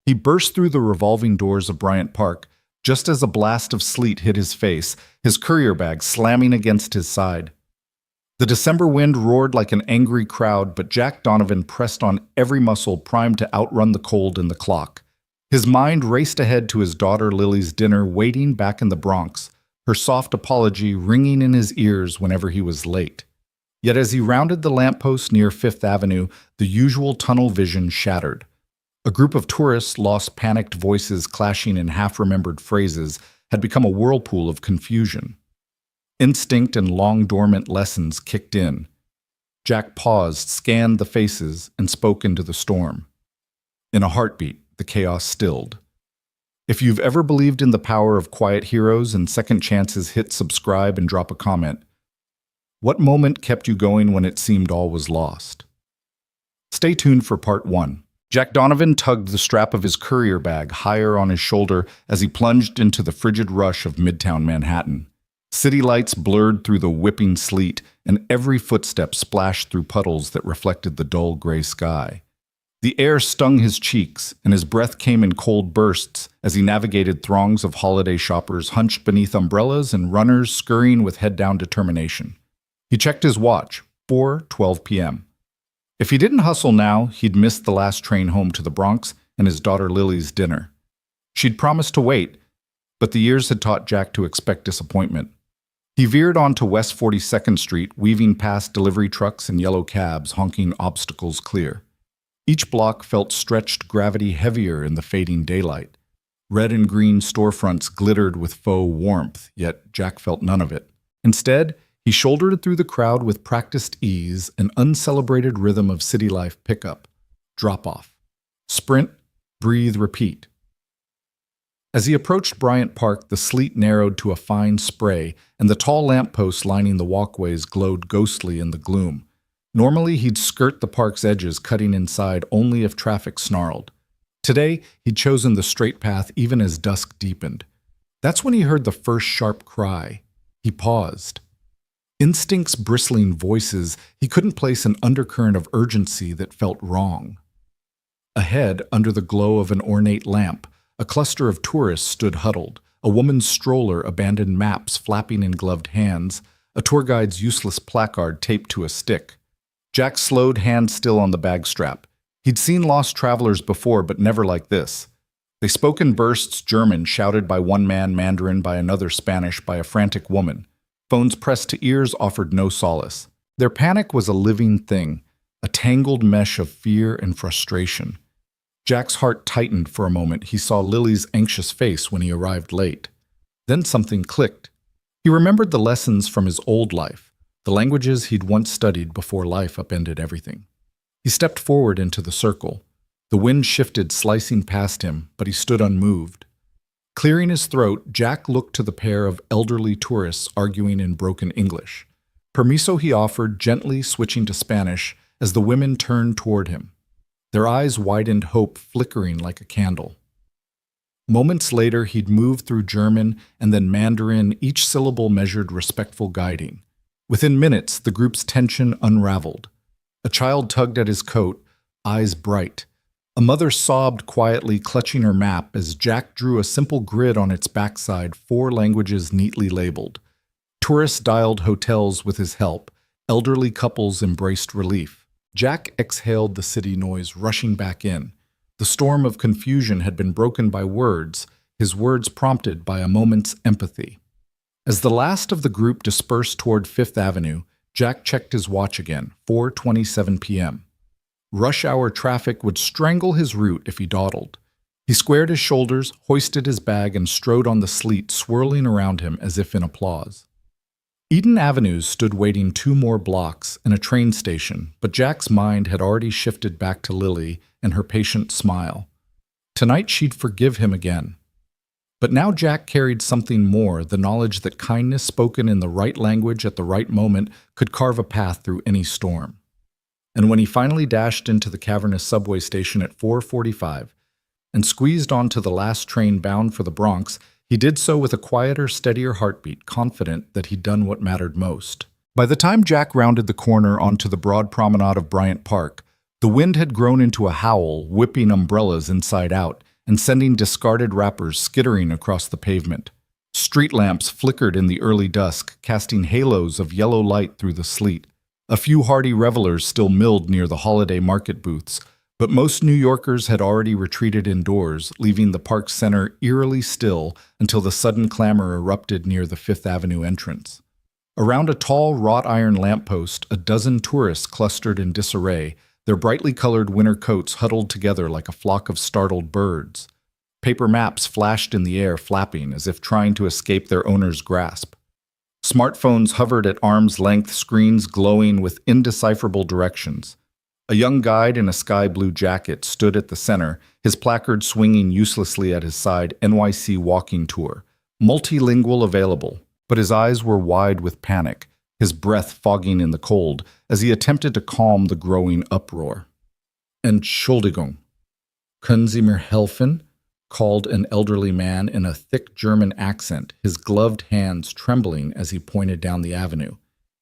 He burst through the revolving doors of Bryant Park just as a blast of sleet hit his face, his courier bag slamming against his side. The December wind roared like an angry crowd, but Jack Donovan pressed on every muscle primed to outrun the cold and the clock. His mind raced ahead to his daughter Lily's dinner waiting back in the Bronx, her soft apology ringing in his ears whenever he was late. Yet as he rounded the lamppost near Fifth Avenue, the usual tunnel vision shattered. A group of tourists, lost panicked voices clashing in half-remembered phrases, had become a whirlpool of confusion. Instinct and long-dormant lessons kicked in. Jack paused, scanned the faces, and spoke into the storm. In a heartbeat, the chaos stilled. If you've ever believed in the power of quiet heroes and second chances, hit subscribe and drop a comment. What moment kept you going when it seemed all was lost? Stay tuned for part 1. Jack Donovan tugged the strap of his courier bag higher on his shoulder as he plunged into the frigid rush of Midtown Manhattan. City lights blurred through the whipping sleet, and every footstep splashed through puddles that reflected the dull gray sky. The air stung his cheeks, and his breath came in cold bursts as he navigated throngs of holiday shoppers hunched beneath umbrellas and runners scurrying with head-down determination. He checked his watch, 4:12 p.m. If he didn't hustle now, he'd miss the last train home to the Bronx and his daughter Lily's dinner. She'd promised to wait, but the years had taught Jack to expect disappointment. He veered onto West 42nd Street, weaving past delivery trucks and yellow cabs, honking obstacles clear. Each block felt stretched gravity heavier in the fading daylight. Red and green storefronts glittered with faux warmth, yet Jack felt none of it. Instead, he shouldered through the crowd with practiced ease, an uncelebrated rhythm of city life pickup, drop-off, sprint, breathe, repeat. As he approached Bryant Park, the sleet narrowed to a fine spray, and the tall lampposts lining the walkways glowed ghostly in the gloom. Normally, he'd skirt the park's edges, cutting inside only if traffic snarled. Today, he'd chosen the straight path even as dusk deepened. That's when he heard the first sharp cry. He paused. Instincts bristling voices, he couldn't place an undercurrent of urgency that felt wrong. Ahead, under the glow of an ornate lamp, a cluster of tourists stood huddled, a woman's stroller, abandoned maps flapping in gloved hands, a tour guide's useless placard taped to a stick. Jack slowed, hand still on the bag strap. He'd seen lost travelers before, but never like this. They spoke in bursts, German, shouted by one man, Mandarin by another, Spanish by a frantic woman. Phones pressed to ears offered no solace. Their panic was a living thing, a tangled mesh of fear and frustration. Jack's heart tightened for a moment. He saw Lily's anxious face when he arrived late. Then something clicked. He remembered the lessons from his old life, the languages he'd once studied before life upended everything. He stepped forward into the circle. The wind shifted, slicing past him, but he stood unmoved. Clearing his throat, Jack looked to the pair of elderly tourists arguing in broken English. Permiso, he offered, gently switching to Spanish as the women turned toward him. Their eyes widened, hope flickering like a candle. Moments later, he'd moved through German and then Mandarin, each syllable measured respectful guiding. Within minutes, the group's tension unraveled. A child tugged at his coat, eyes bright. A mother sobbed quietly, clutching her map as Jack drew a simple grid on its backside, 4 languages neatly labeled. Tourists dialed hotels with his help. Elderly couples embraced relief. Jack exhaled the city noise rushing back in. The storm of confusion had been broken by words, his words prompted by a moment's empathy. As the last of the group dispersed toward Fifth Avenue, Jack checked his watch again, 4:27 p.m. Rush hour traffic would strangle his route if he dawdled. He squared his shoulders, hoisted his bag, and strode on the sleet, swirling around him as if in applause. Eden Avenues stood waiting 2 more blocks and a train station, but Jack's mind had already shifted back to Lily and her patient smile. Tonight she'd forgive him again. But now Jack carried something more, the knowledge that kindness spoken in the right language at the right moment could carve a path through any storm. And when he finally dashed into the cavernous subway station at 4:45 and squeezed onto the last train bound for the Bronx, he did so with a quieter, steadier heartbeat, confident that he'd done what mattered most. By the time Jack rounded the corner onto the broad promenade of Bryant Park, the wind had grown into a howl, whipping umbrellas inside out, and sending discarded wrappers skittering across the pavement. Street lamps flickered in the early dusk, casting halos of yellow light through the sleet. A few hardy revelers still milled near the holiday market booths, but most New Yorkers had already retreated indoors, leaving the park center eerily still until the sudden clamor erupted near the Fifth Avenue entrance. Around a tall wrought iron lamppost, a dozen tourists clustered in disarray, their brightly colored winter coats huddled together like a flock of startled birds. Paper maps flashed in the air, flapping as if trying to escape their owner's grasp. Smartphones hovered at arm's length, screens glowing with indecipherable directions. A young guide in a sky blue jacket stood at the center, his placard swinging uselessly at his side, NYC Walking Tour. Multilingual available, but his eyes were wide with panic, his breath fogging in the cold as he attempted to calm the growing uproar. Entschuldigung. Können Sie mir helfen? Called an elderly man in a thick German accent, his gloved hands trembling as he pointed down the avenue.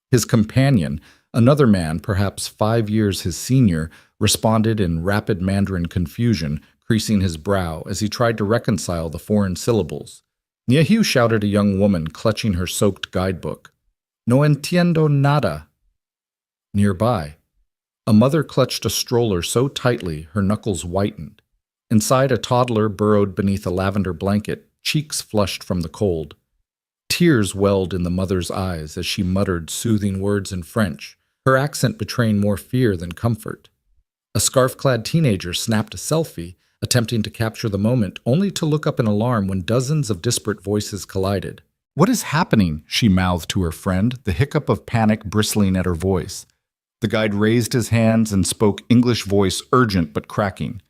His companion, another man perhaps 5 years his senior, responded in rapid Mandarin confusion, creasing his brow as he tried to reconcile the foreign syllables. Niehu, shouted a young woman, clutching her soaked guidebook. No entiendo nada. Nearby, a mother clutched a stroller so tightly her knuckles whitened. Inside, a toddler burrowed beneath a lavender blanket, cheeks flushed from the cold. Tears welled in the mother's eyes as she muttered soothing words in French, her accent betraying more fear than comfort. A scarf-clad teenager snapped a selfie, attempting to capture the moment, only to look up in alarm when dozens of disparate voices collided. "What is happening?" she mouthed to her friend, the hiccup of panic bristling at her voice. The guide raised his hands and spoke English voice, urgent but cracking.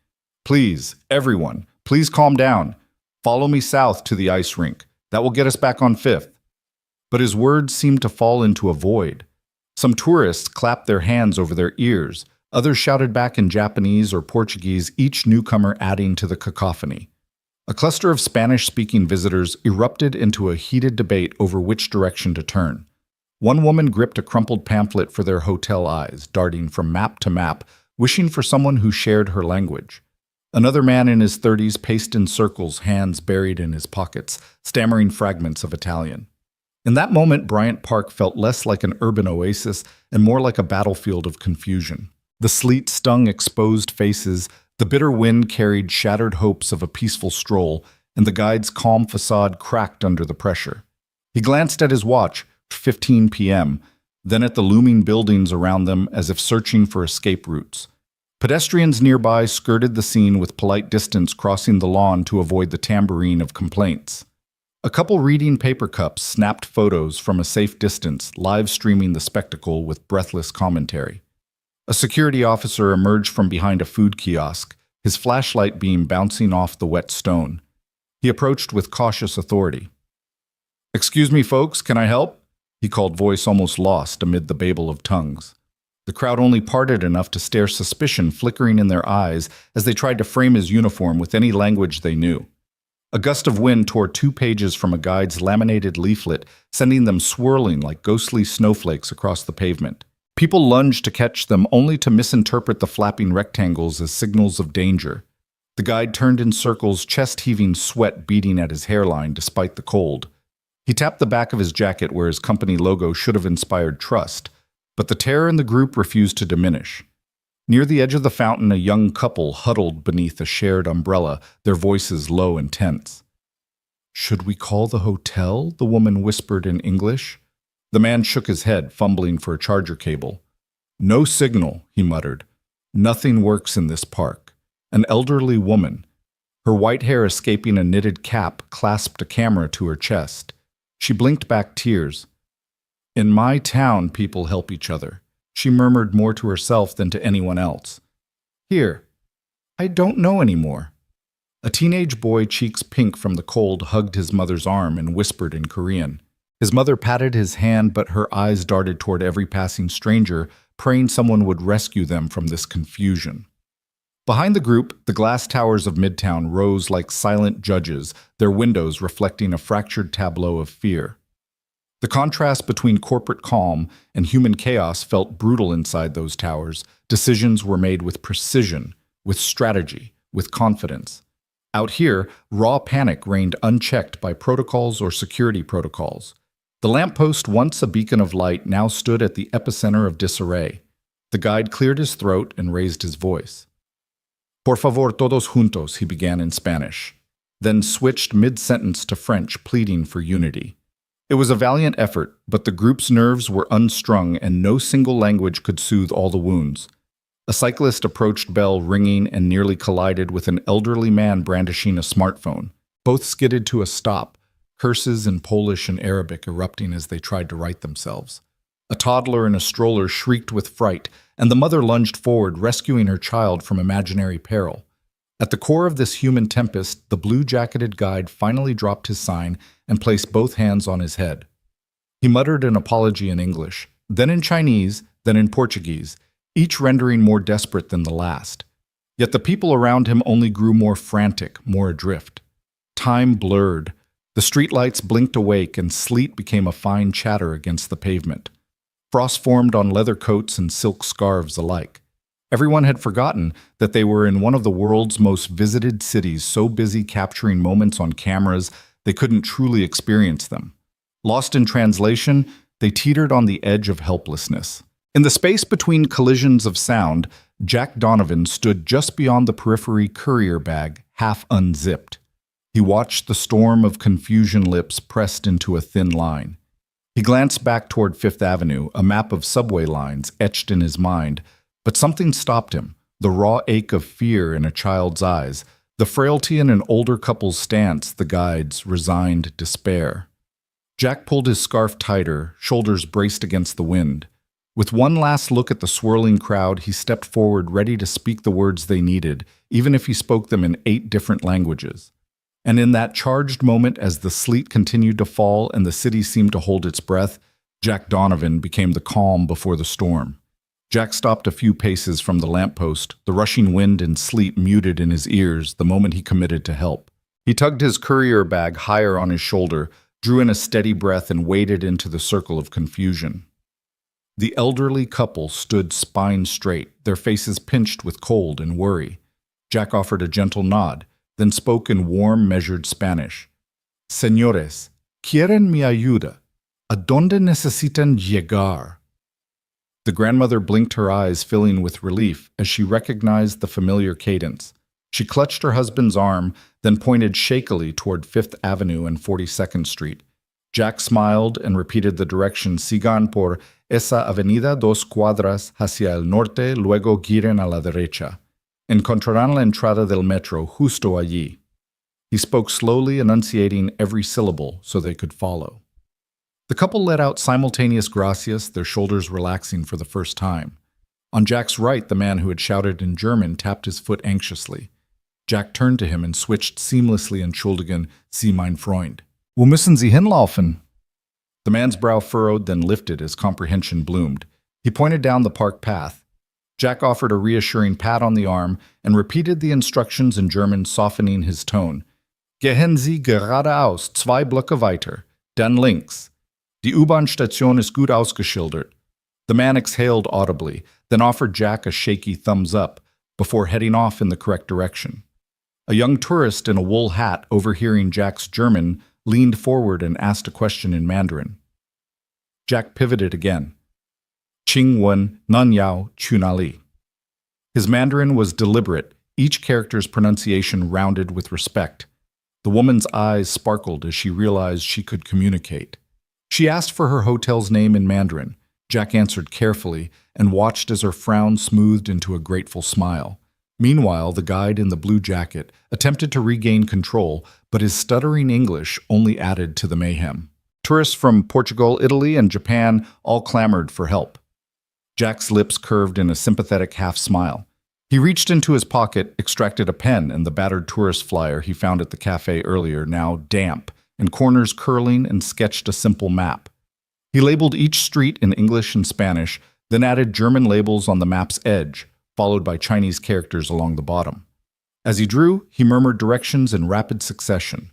"Please, everyone, please calm down. Follow me south to the ice rink. That will get us back on 5th. But his words seemed to fall into a void. Some tourists clapped their hands over their ears. Others shouted back in Japanese or Portuguese, each newcomer adding to the cacophony. A cluster of Spanish-speaking visitors erupted into a heated debate over which direction to turn. One woman gripped a crumpled pamphlet for their hotel eyes, darting from map to map, wishing for someone who shared her language. Another man in his 30s paced in circles, hands buried in his pockets, stammering fragments of Italian. In that moment, Bryant Park felt less like an urban oasis and more like a battlefield of confusion. The sleet stung exposed faces, the bitter wind carried shattered hopes of a peaceful stroll, and the guide's calm facade cracked under the pressure. He glanced at his watch, 15 p.m., then at the looming buildings around them as if searching for escape routes. Pedestrians nearby skirted the scene with polite distance, crossing the lawn to avoid the tambourine of complaints. A couple reading paper cups snapped photos from a safe distance, live streaming the spectacle with breathless commentary. A security officer emerged from behind a food kiosk, his flashlight beam bouncing off the wet stone. He approached with cautious authority. "Excuse me, folks, can I help?" he called, voice almost lost amid the babel of tongues. The crowd only parted enough to stare suspicion flickering in their eyes as they tried to frame his uniform with any language they knew. A gust of wind tore 2 pages from a guide's laminated leaflet, sending them swirling like ghostly snowflakes across the pavement. People lunged to catch them, only to misinterpret the flapping rectangles as signals of danger. The guide turned in circles, chest-heaving sweat beading at his hairline despite the cold. He tapped the back of his jacket where his company logo should have inspired trust, but the terror in the group refused to diminish. Near the edge of the fountain, a young couple huddled beneath a shared umbrella, their voices low and tense. "Should we call the hotel?" the woman whispered in English. The man shook his head, fumbling for a charger cable. "No signal," he muttered. "Nothing works in this park." An elderly woman, her white hair escaping a knitted cap, clasped a camera to her chest. She blinked back tears. "In my town, people help each other," she murmured, more to herself than to anyone else. "Here, I don't know anymore." A teenage boy, cheeks pink from the cold, hugged his mother's arm and whispered in Korean. His mother patted his hand, but her eyes darted toward every passing stranger, praying someone would rescue them from this confusion. Behind the group, the glass towers of Midtown rose like silent judges, their windows reflecting a fractured tableau of fear. The contrast between corporate calm and human chaos felt brutal inside those towers. Decisions were made with precision, with strategy, with confidence. Out here, raw panic reigned unchecked by protocols or security protocols. The lamppost, once a beacon of light, now stood at the epicenter of disarray. The guide cleared his throat and raised his voice. Por favor, todos juntos, he began in Spanish, then switched mid-sentence to French, pleading for unity. It was a valiant effort, but the group's nerves were unstrung and no single language could soothe all the wounds. A cyclist approached bell ringing and nearly collided with an elderly man brandishing a smartphone. Both skidded to a stop, curses in Polish and Arabic erupting as they tried to right themselves. A toddler in a stroller shrieked with fright, and the mother lunged forward, rescuing her child from imaginary peril. At the core of this human tempest, the blue-jacketed guide finally dropped his sign and placed both hands on his head. He muttered an apology in English, then in Chinese, then in Portuguese, each rendering more desperate than the last. Yet the people around him only grew more frantic, more adrift. Time blurred. The streetlights blinked awake and sleet became a fine chatter against the pavement. Frost formed on leather coats and silk scarves alike. Everyone had forgotten that they were in one of the world's most visited cities, so busy capturing moments on cameras they couldn't truly experience them. Lost in translation, they teetered on the edge of helplessness. In the space between collisions of sound, Jack Donovan stood just beyond the periphery courier bag, half unzipped. He watched the storm of confusion lips pressed into a thin line. He glanced back toward Fifth Avenue, a map of subway lines etched in his mind, but something stopped him, the raw ache of fear in a child's eyes, the frailty in an older couple's stance, the guide's resigned despair. Jack pulled his scarf tighter, shoulders braced against the wind. With one last look at the swirling crowd, he stepped forward, ready to speak the words they needed, even if he spoke them in 8 different languages. And in that charged moment, as the sleet continued to fall and the city seemed to hold its breath, Jack Donovan became the calm before the storm. Jack stopped a few paces from the lamppost, the rushing wind and sleet muted in his ears the moment he committed to help. He tugged his courier bag higher on his shoulder, drew in a steady breath, and waded into the circle of confusion. The elderly couple stood spine straight, their faces pinched with cold and worry. Jack offered a gentle nod, then spoke in warm, measured Spanish. Señores, ¿quieren mi ayuda? ¿A dónde necesitan llegar? The grandmother blinked her eyes, filling with relief as she recognized the familiar cadence. She clutched her husband's arm, then pointed shakily toward Fifth Avenue and 42nd Street. Jack smiled and repeated the direction: sigan por esa avenida 2 cuadras hacia el norte, luego giren a la derecha. Encontrarán la entrada del metro justo allí. He spoke slowly, enunciating every syllable so they could follow. The couple let out simultaneous gracias, their shoulders relaxing for the first time. On Jack's right, the man who had shouted in German tapped his foot anxiously. Jack turned to him and switched seamlessly, Entschuldigen, Sie mein Freund. Wo müssen Sie hinlaufen? The man's brow furrowed, then lifted as comprehension bloomed. He pointed down the park path. Jack offered a reassuring pat on the arm and repeated the instructions in German, softening his tone. Gehen Sie geradeaus, 2 Blöcke weiter, dann links. Die U-Bahn-Station ist gut ausgeschildert. The man exhaled audibly, then offered Jack a shaky thumbs up before heading off in the correct direction. A young tourist in a wool hat, overhearing Jack's German, leaned forward and asked a question in Mandarin. Jack pivoted again. Qingwen Nanyao Chunali. His Mandarin was deliberate, each character's pronunciation rounded with respect. The woman's eyes sparkled as she realized she could communicate. She asked for her hotel's name in Mandarin. Jack answered carefully and watched as her frown smoothed into a grateful smile. Meanwhile, the guide in the blue jacket attempted to regain control, but his stuttering English only added to the mayhem. Tourists from Portugal, Italy, and Japan all clamored for help. Jack's lips curved in a sympathetic half-smile. He reached into his pocket, extracted a pen and the battered tourist flyer he found at the cafe earlier, now damp, and corners curling, and sketched a simple map. He labeled each street in English and Spanish, then added German labels on the map's edge, followed by Chinese characters along the bottom. As he drew, he murmured directions in rapid succession.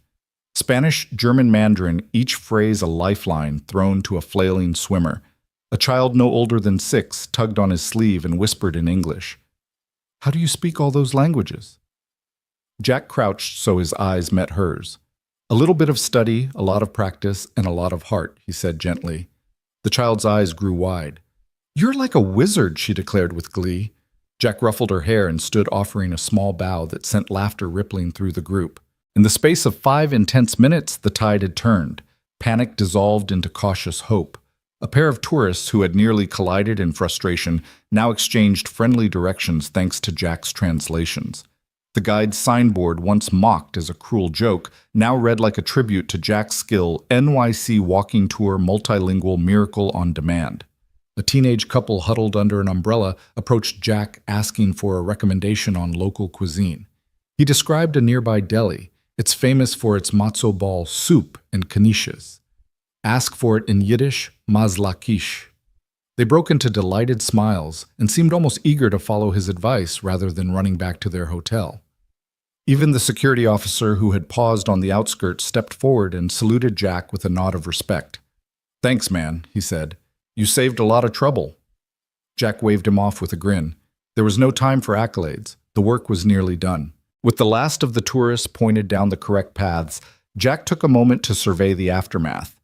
Spanish, German, Mandarin, each phrase a lifeline thrown to a flailing swimmer. A child no older than 6 tugged on his sleeve and whispered in English, "How do you speak all those languages?" Jack crouched so his eyes met hers. "A little bit of study, a lot of practice, and a lot of heart," he said gently. The child's eyes grew wide. "You're like a wizard," she declared with glee. Jack ruffled her hair and stood offering a small bow that sent laughter rippling through the group. In the space of 5 intense minutes, the tide had turned. Panic dissolved into cautious hope. A pair of tourists who had nearly collided in frustration now exchanged friendly directions thanks to Jack's translations. The guide's signboard, once mocked as a cruel joke, now read like a tribute to Jack's skill: NYC Walking Tour Multilingual Miracle on Demand. A teenage couple huddled under an umbrella approached Jack asking for a recommendation on local cuisine. He described a nearby deli. It's famous for its matzo ball soup and knishes. Ask for it in Yiddish, mazlakish. They broke into delighted smiles and seemed almost eager to follow his advice rather than running back to their hotel. Even the security officer who had paused on the outskirts stepped forward and saluted Jack with a nod of respect. "Thanks, man," he said. "You saved a lot of trouble." Jack waved him off with a grin. There was no time for accolades. The work was nearly done. With the last of the tourists pointed down the correct paths, Jack took a moment to survey the aftermath.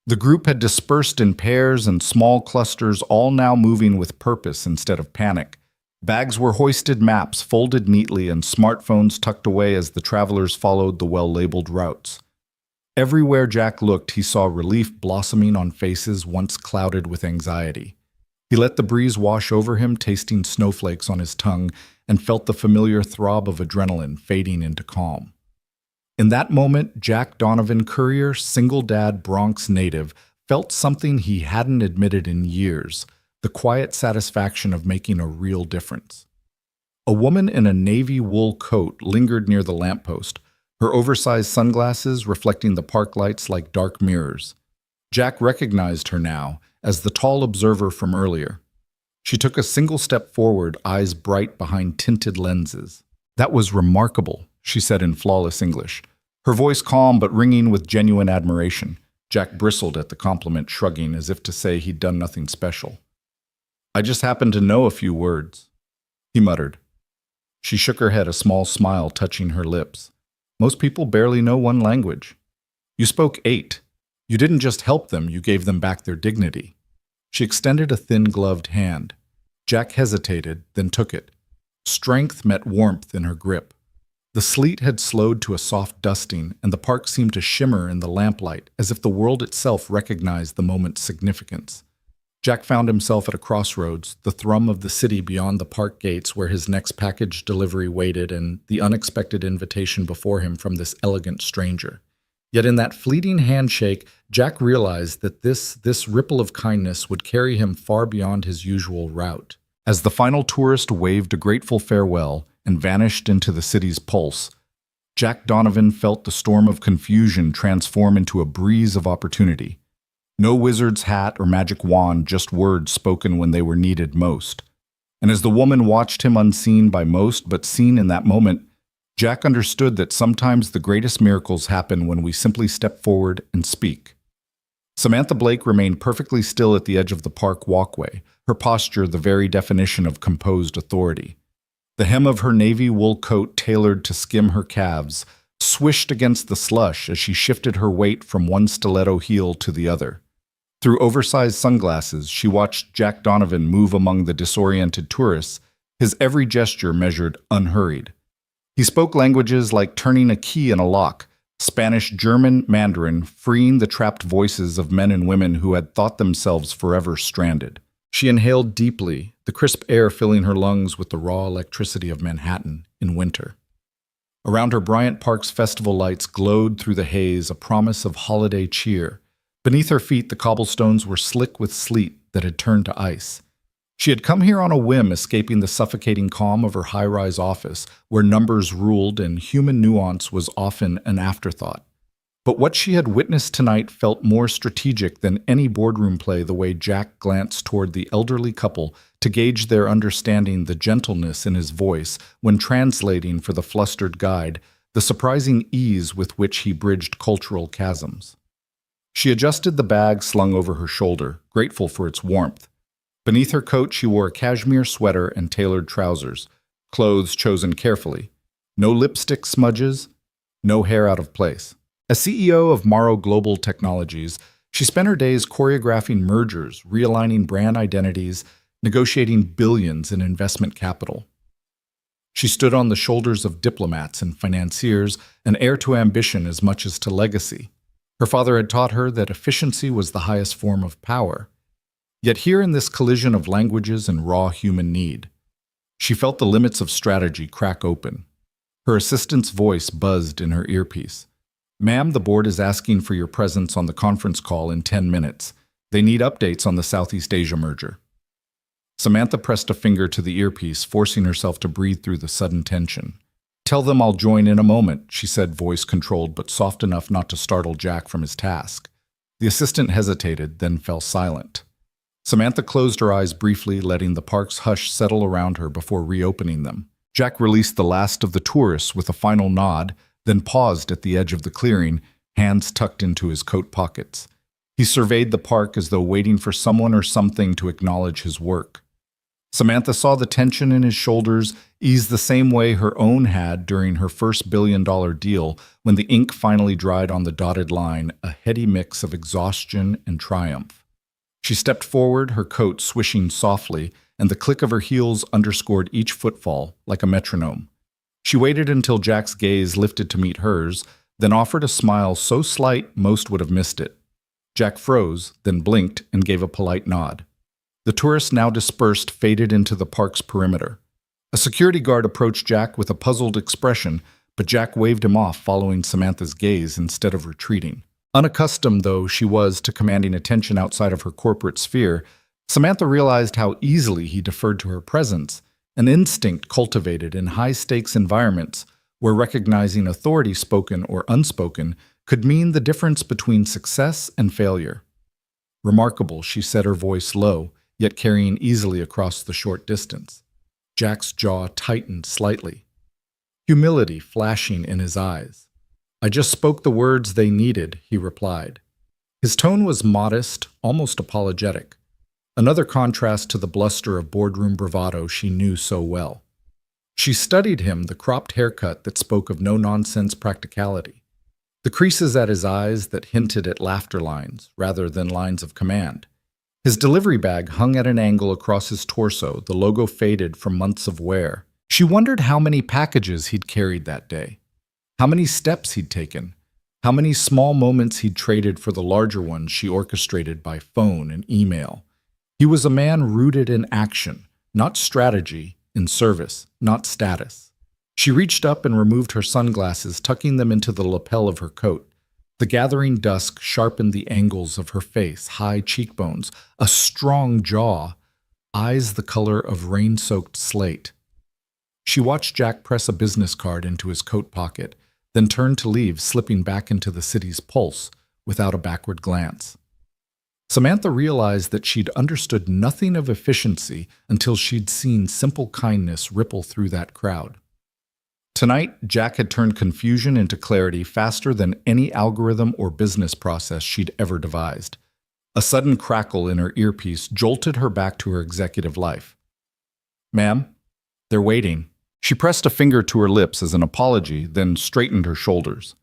The group had dispersed in pairs and small clusters, all now moving with purpose instead of panic. Bags were hoisted, maps folded neatly, and smartphones tucked away as the travelers followed the well-labeled routes. Everywhere Jack looked, he saw relief blossoming on faces once clouded with anxiety. He let the breeze wash over him, tasting snowflakes on his tongue, and felt the familiar throb of adrenaline fading into calm. In that moment, Jack Donovan Currier, single dad, Bronx native, felt something he hadn't admitted in years: the quiet satisfaction of making a real difference. A woman in a navy wool coat lingered near the lamppost, her oversized sunglasses reflecting the park lights like dark mirrors. Jack recognized her now as the tall observer from earlier. She took a single step forward, eyes bright behind tinted lenses. "That was remarkable," she said in flawless English, her voice calm but ringing with genuine admiration. Jack bristled at the compliment, shrugging as if to say he'd done nothing special. "I just happen to know a few words," he muttered. She shook her head, a small smile touching her lips. "Most people barely know one language. You spoke 8. You didn't just help them, you gave them back their dignity." She extended a thin gloved hand. Jack hesitated, then took it. Strength met warmth in her grip. The sleet had slowed to a soft dusting, and the park seemed to shimmer in the lamplight, as if the world itself recognized the moment's significance. Jack found himself at a crossroads, the thrum of the city beyond the park gates where his next package delivery waited, and the unexpected invitation before him from this elegant stranger. Yet in that fleeting handshake, Jack realized that this ripple of kindness would carry him far beyond his usual route. As the final tourist waved a grateful farewell and vanished into the city's pulse, Jack Donovan felt the storm of confusion transform into a breeze of opportunity. No wizard's hat or magic wand, just words spoken when they were needed most. And as the woman watched him unseen by most but seen in that moment, Jack understood that sometimes the greatest miracles happen when we simply step forward and speak. Samantha Blake remained perfectly still at the edge of the park walkway, her posture the very definition of composed authority. The hem of her navy wool coat, tailored to skim her calves, swished against the slush as she shifted her weight from one stiletto heel to the other. Through oversized sunglasses, she watched Jack Donovan move among the disoriented tourists, his every gesture measured, unhurried. He spoke languages like turning a key in a lock: Spanish, German, Mandarin, freeing the trapped voices of men and women who had thought themselves forever stranded. She inhaled deeply, the crisp air filling her lungs with the raw electricity of Manhattan in winter. Around her, Bryant Park's festival lights glowed through the haze, a promise of holiday cheer. Beneath her feet, the cobblestones were slick with sleet that had turned to ice. She had come here on a whim, escaping the suffocating calm of her high-rise office, where numbers ruled and human nuance was often an afterthought. But what she had witnessed tonight felt more strategic than any boardroom play, the way Jack glanced toward the elderly couple to gauge their understanding, the gentleness in his voice when translating for the flustered guide, the surprising ease with which he bridged cultural chasms. She adjusted the bag slung over her shoulder, grateful for its warmth. Beneath her coat, she wore a cashmere sweater and tailored trousers, clothes chosen carefully. No lipstick smudges, no hair out of place. As CEO of Morrow Global Technologies, she spent her days choreographing mergers, realigning brand identities, negotiating billions in investment capital. She stood on the shoulders of diplomats and financiers, an heir to ambition as much as to legacy. Her father had taught her that efficiency was the highest form of power. Yet here in this collision of languages and raw human need, she felt the limits of strategy crack open. Her assistant's voice buzzed in her earpiece. "Ma'am, the board is asking for your presence on the conference call in 10 minutes. They need updates on the Southeast Asia merger." Samantha pressed a finger to the earpiece, forcing herself to breathe through the sudden tension. "Tell them I'll join in a moment," she said, voice controlled but soft enough not to startle Jack from his task. The assistant hesitated, then fell silent. Samantha closed her eyes briefly, letting the park's hush settle around her before reopening them. Jack released the last of the tourists with a final nod, then paused at the edge of the clearing, hands tucked into his coat pockets. He surveyed the park as though waiting for someone or something to acknowledge his work. Samantha saw the tension in his shoulders ease the same way her own had during her first billion-dollar deal when the ink finally dried on the dotted line, a heady mix of exhaustion and triumph. She stepped forward, her coat swishing softly, and the click of her heels underscored each footfall like a metronome. She waited until Jack's gaze lifted to meet hers, then offered a smile so slight most would have missed it. Jack froze, then blinked and gave a polite nod. The tourists, now dispersed, faded into the park's perimeter. A security guard approached Jack with a puzzled expression, but Jack waved him off, following Samantha's gaze instead of retreating. Unaccustomed, though she was to commanding attention outside of her corporate sphere, Samantha realized how easily he deferred to her presence, an instinct cultivated in high-stakes environments where recognizing authority, spoken or unspoken, could mean the difference between success and failure. "Remarkable," she said, her voice low, yet carrying easily across the short distance. Jack's jaw tightened slightly, humility flashing in his eyes. "I just spoke the words they needed," he replied. His tone was modest, almost apologetic, another contrast to the bluster of boardroom bravado she knew so well. She studied him, the cropped haircut that spoke of no-nonsense practicality, the creases at his eyes that hinted at laughter lines rather than lines of command. His delivery bag hung at an angle across his torso, the logo faded from months of wear. She wondered how many packages he'd carried that day, how many steps he'd taken, how many small moments he'd traded for the larger ones she orchestrated by phone and email. He was a man rooted in action, not strategy, in service, not status. She reached up and removed her sunglasses, tucking them into the lapel of her coat. The gathering dusk sharpened the angles of her face, high cheekbones, a strong jaw, eyes the color of rain-soaked slate. She watched Jack press a business card into his coat pocket, then turned to leave, slipping back into the city's pulse without a backward glance. Samantha realized that she'd understood nothing of efficiency until she'd seen simple kindness ripple through that crowd. Tonight, Jack had turned confusion into clarity faster than any algorithm or business process she'd ever devised. A sudden crackle in her earpiece jolted her back to her executive life. "Ma'am, they're waiting." She pressed a finger to her lips as an apology, then straightened her shoulders.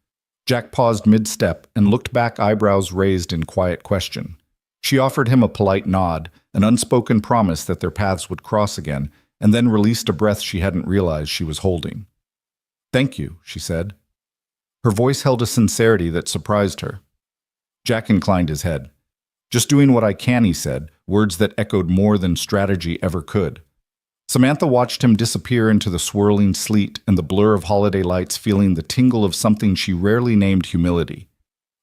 Jack paused mid-step and looked back, eyebrows raised in quiet question. She offered him a polite nod, an unspoken promise that their paths would cross again, and then released a breath she hadn't realized she was holding. "Thank you," she said. Her voice held a sincerity that surprised her. Jack inclined his head. "Just doing what I can," he said, words that echoed more than strategy ever could. Samantha watched him disappear into the swirling sleet and the blur of holiday lights, feeling the tingle of something she rarely named humility.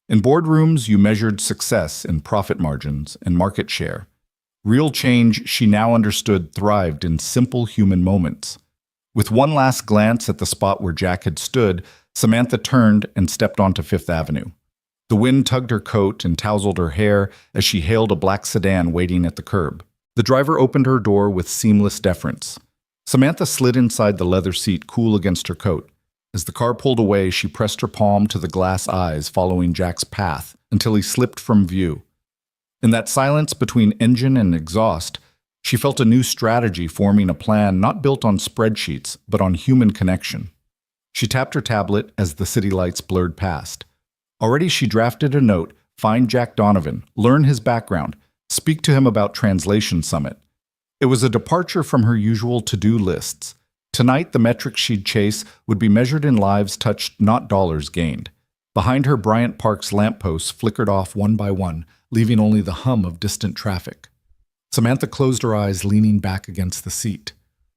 In boardrooms, you measured success in profit margins and market share. Real change, she now understood, thrived in simple human moments. With one last glance at the spot where Jack had stood, Samantha turned and stepped onto Fifth Avenue. The wind tugged her coat and tousled her hair as she hailed a black sedan waiting at the curb. The driver opened her door with seamless deference. Samantha slid inside the leather seat, cool against her coat. As the car pulled away, she pressed her palm to the glass eyes, following Jack's path until he slipped from view. In that silence between engine and exhaust, she felt a new strategy forming, a plan not built on spreadsheets, but on human connection. She tapped her tablet as the city lights blurred past. Already she drafted a note: find Jack Donovan, learn his background, speak to him about Translation Summit. It was a departure from her usual to-do lists. Tonight, the metrics she'd chase would be measured in lives touched, not dollars gained. Behind her, Bryant Park's lampposts flickered off one by one, leaving only the hum of distant traffic. Samantha closed her eyes, leaning back against the seat.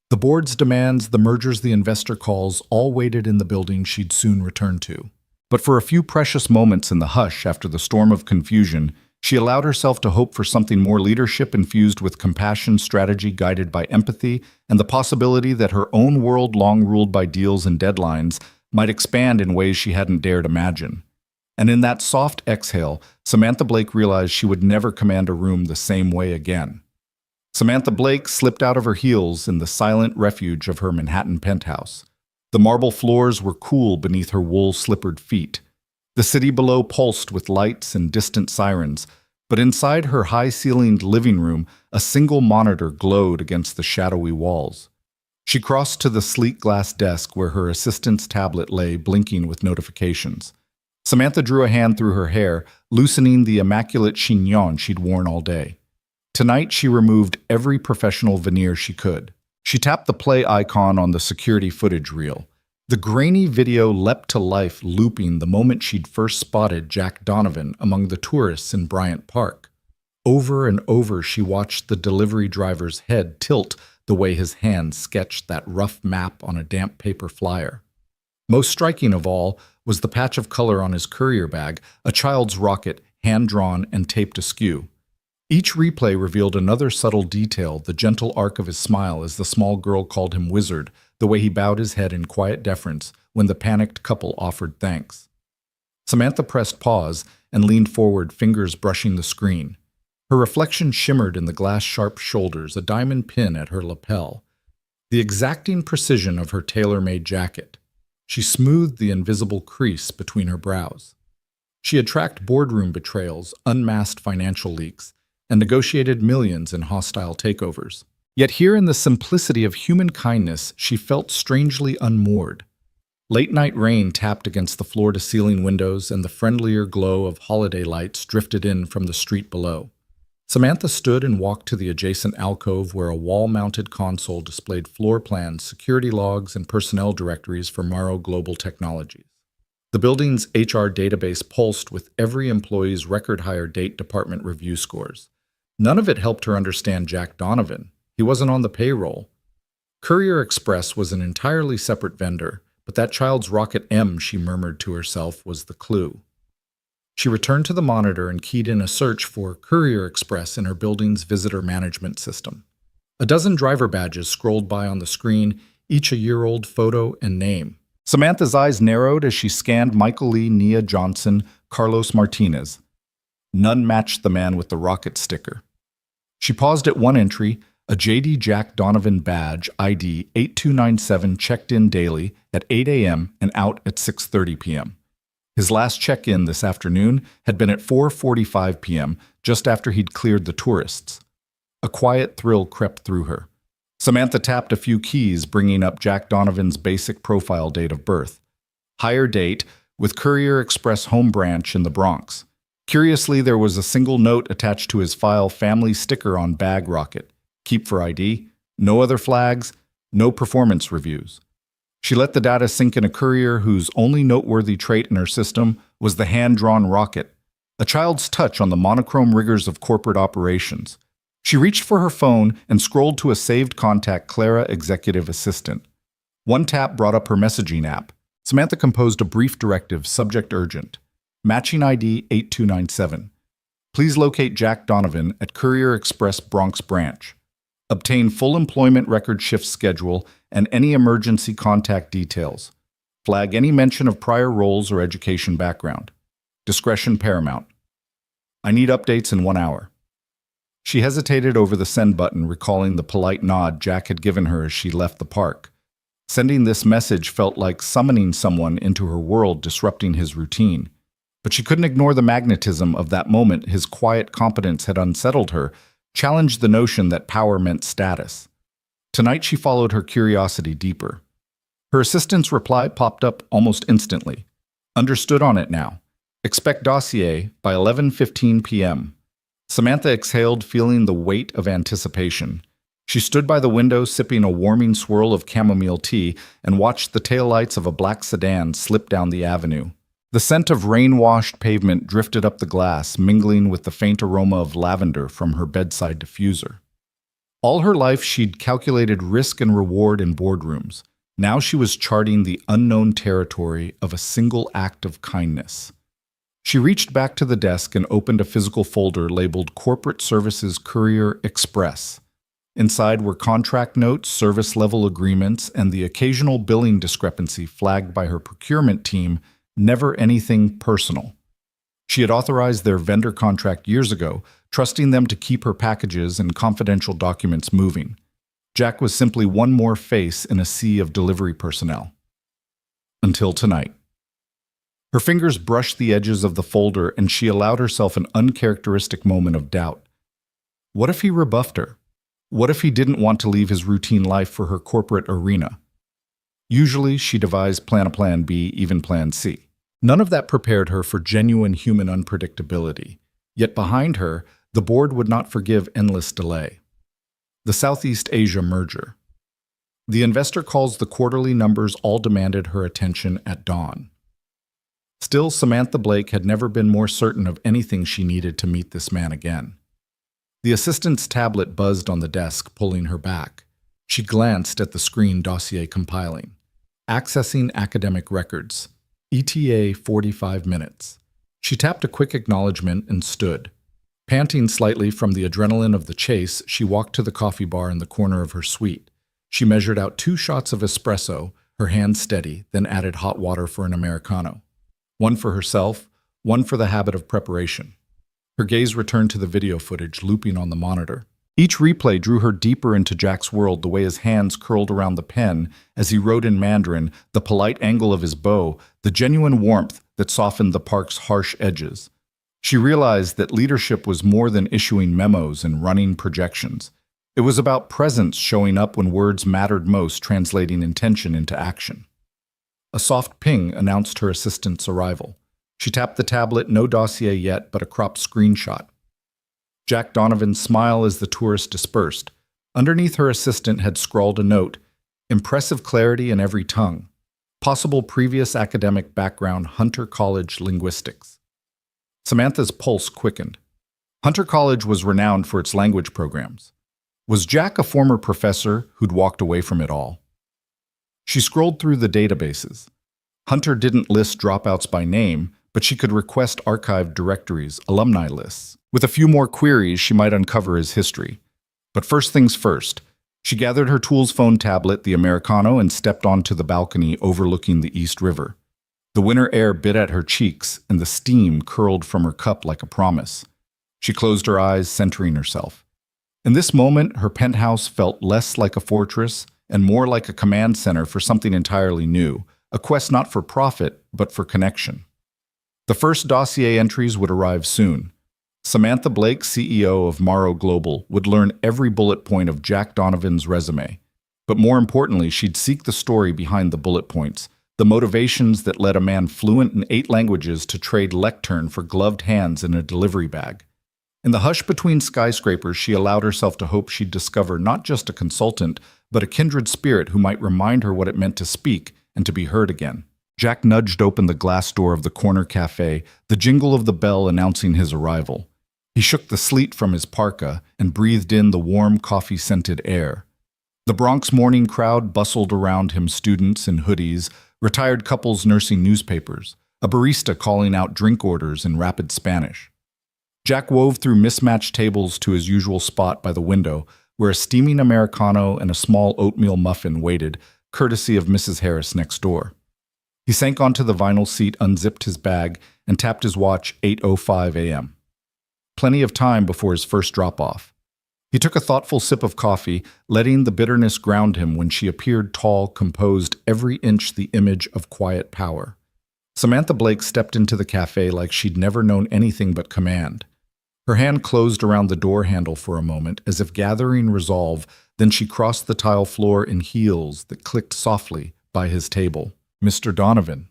The board's demands, the mergers, the investor calls, all waited in the building she'd soon return to. But for a few precious moments in the hush after the storm of confusion, she allowed herself to hope for something more: leadership infused with compassion, strategy guided by empathy, and the possibility that her own world, long ruled by deals and deadlines, might expand in ways she hadn't dared imagine. And in that soft exhale, Samantha Blake realized she would never command a room the same way again. Samantha Blake slipped out of her heels in the silent refuge of her Manhattan penthouse. The marble floors were cool beneath her wool-slippered feet. The city below pulsed with lights and distant sirens, but inside her high-ceilinged living room, a single monitor glowed against the shadowy walls. She crossed to the sleek glass desk where her assistant's tablet lay, blinking with notifications. Samantha drew a hand through her hair, loosening the immaculate chignon she'd worn all day. Tonight, she removed every professional veneer she could. She tapped the play icon on the security footage reel. The grainy video leapt to life, looping the moment she'd first spotted Jack Donovan among the tourists in Bryant Park. Over and over, she watched the delivery driver's head tilt the way his hand sketched that rough map on a damp paper flyer. Most striking of all was the patch of color on his courier bag, a child's rocket, hand-drawn and taped askew. Each replay revealed another subtle detail: the gentle arc of his smile as the small girl called him wizard, the way he bowed his head in quiet deference when the panicked couple offered thanks. Samantha pressed pause and leaned forward, fingers brushing the screen. Her reflection shimmered in the glass-sharp shoulders, a diamond pin at her lapel. The exacting precision of her tailor-made jacket. She smoothed the invisible crease between her brows. She had tracked boardroom betrayals, unmasked financial leaks, and negotiated millions in hostile takeovers. Yet here in the simplicity of human kindness, she felt strangely unmoored. Late-night rain tapped against the floor-to-ceiling windows, and the friendlier glow of holiday lights drifted in from the street below. Samantha stood and walked to the adjacent alcove where a wall-mounted console displayed floor plans, security logs, and personnel directories for Morrow Global Technologies. The building's HR database pulsed with every employee's record-hire date department review scores. None of it helped her understand Jack Donovan. He wasn't on the payroll. Courier Express was an entirely separate vendor, but that child's rocket M, she murmured to herself, was the clue. She returned to the monitor and keyed in a search for Courier Express in her building's visitor management system. A dozen driver badges scrolled by on the screen, each a year-old photo and name. Samantha's eyes narrowed as she scanned Michael Lee, Nia Johnson, Carlos Martinez. None matched the man with the rocket sticker. She paused at one entry: a J.D. Jack Donovan badge, ID 8297, checked in daily at 8 a.m. and out at 6:30 p.m. His last check-in this afternoon had been at 4:45 p.m., just after he'd cleared the tourists. A quiet thrill crept through her. Samantha tapped a few keys, bringing up Jack Donovan's basic profile: date of birth. Hire date, with Courier Express home branch in the Bronx. Curiously, there was a single note attached to his file: family sticker on bag rocket. Keep for ID. No other flags. No performance reviews. She let the data sink in a courier whose only noteworthy trait in her system was the hand-drawn rocket, a child's touch on the monochrome rigors of corporate operations. She reached for her phone and scrolled to a saved contact: Clara, executive assistant. One tap brought up her messaging app. Samantha composed a brief directive: subject urgent. Matching ID 8297. Please locate Jack Donovan at Courier Express Bronx branch. Obtain full employment record shift schedule and any emergency contact details. Flag any mention of prior roles or education background. Discretion paramount. I need updates in 1 hour. She hesitated over the send button, recalling the polite nod Jack had given her as she left the park. Sending this message felt like summoning someone into her world, disrupting his routine. But she couldn't ignore the magnetism of that moment. His quiet competence had unsettled her, challenged the notion that power meant status. Tonight she followed her curiosity deeper. Her assistant's reply popped up almost instantly. Understood on it now. Expect dossier by 11:15 p.m. Samantha exhaled, feeling the weight of anticipation. She stood by the window sipping a warming swirl of chamomile tea and watched the taillights of a black sedan slip down the avenue. The scent of rain-washed pavement drifted up the glass, mingling with the faint aroma of lavender from her bedside diffuser. All her life she'd calculated risk and reward in boardrooms. Now she was charting the unknown territory of a single act of kindness. She reached back to the desk and opened a physical folder labeled Corporate Services Courier Express. Inside were contract notes, service-level agreements, and the occasional billing discrepancy flagged by her procurement team, never anything personal. She had authorized their vendor contract years ago, trusting them to keep her packages and confidential documents moving. Jack was simply one more face in a sea of delivery personnel. Until tonight. Her fingers brushed the edges of the folder and she allowed herself an uncharacteristic moment of doubt. What if he rebuffed her? What if he didn't want to leave his routine life for her corporate arena? Usually, she devised plan B, even plan C. None of that prepared her for genuine human unpredictability. Yet behind her, the board would not forgive endless delay. The Southeast Asia merger. The investor calls the quarterly numbers all demanded her attention at dawn. Still, Samantha Blake had never been more certain of anything she needed to meet this man again. The assistant's tablet buzzed on the desk, pulling her back. She glanced at the screen dossier compiling. Accessing academic records. ETA 45 minutes. She tapped a quick acknowledgement and stood. Panting slightly from the adrenaline of the chase, she walked to the coffee bar in the corner of her suite. She measured out 2 shots of espresso, her hand steady, then added hot water for an Americano. One for herself, one for the habit of preparation. Her gaze returned to the video footage looping on the monitor. Each replay drew her deeper into Jack's world, the way his hands curled around the pen as he wrote in Mandarin, the polite angle of his bow, the genuine warmth that softened the park's harsh edges. She realized that leadership was more than issuing memos and running projections. It was about presence, showing up when words mattered most, translating intention into action. A soft ping announced her assistant's arrival. She tapped the tablet, no dossier yet, but a cropped screenshot. Jack Donovan's smile as the tourist dispersed. Underneath her assistant had scrawled a note, impressive clarity in every tongue. Possible previous academic background, Hunter College linguistics. Samantha's pulse quickened. Hunter College was renowned for its language programs. Was Jack a former professor who'd walked away from it all? She scrolled through the databases. Hunter didn't list dropouts by name, but she could request archived directories, alumni lists. With a few more queries, she might uncover his history. But first things first, she gathered her tool's phone tablet, the Americano, and stepped onto the balcony overlooking the East River. The winter air bit at her cheeks, and the steam curled from her cup like a promise. She closed her eyes, centering herself. In this moment, her penthouse felt less like a fortress and more like a command center for something entirely new, a quest not for profit, but for connection. The first dossier entries would arrive soon. Samantha Blake, CEO of Morrow Global, would learn every bullet point of Jack Donovan's resume. But more importantly, she'd seek the story behind the bullet points, the motivations that led a man fluent in 8 languages to trade lectern for gloved hands in a delivery bag. In the hush between skyscrapers, she allowed herself to hope she'd discover not just a consultant, but a kindred spirit who might remind her what it meant to speak and to be heard again. Jack nudged open the glass door of the corner cafe, the jingle of the bell announcing his arrival. He shook the sleet from his parka and breathed in the warm, coffee-scented air. The Bronx morning crowd bustled around him, students in hoodies, retired couples nursing newspapers, a barista calling out drink orders in rapid Spanish. Jack wove through mismatched tables to his usual spot by the window, where a steaming Americano and a small oatmeal muffin waited, courtesy of Mrs. Harris next door. He sank onto the vinyl seat, unzipped his bag, and tapped his watch, 8:05 a.m. Plenty of time before his first drop-off. He took a thoughtful sip of coffee, letting the bitterness ground him when she appeared tall, composed, every inch the image of quiet power. Samantha Blake stepped into the cafe like she'd never known anything but command. Her hand closed around the door handle for a moment, as if gathering resolve, then she crossed the tile floor in heels that clicked softly, by his table. "Mr. Donovan?"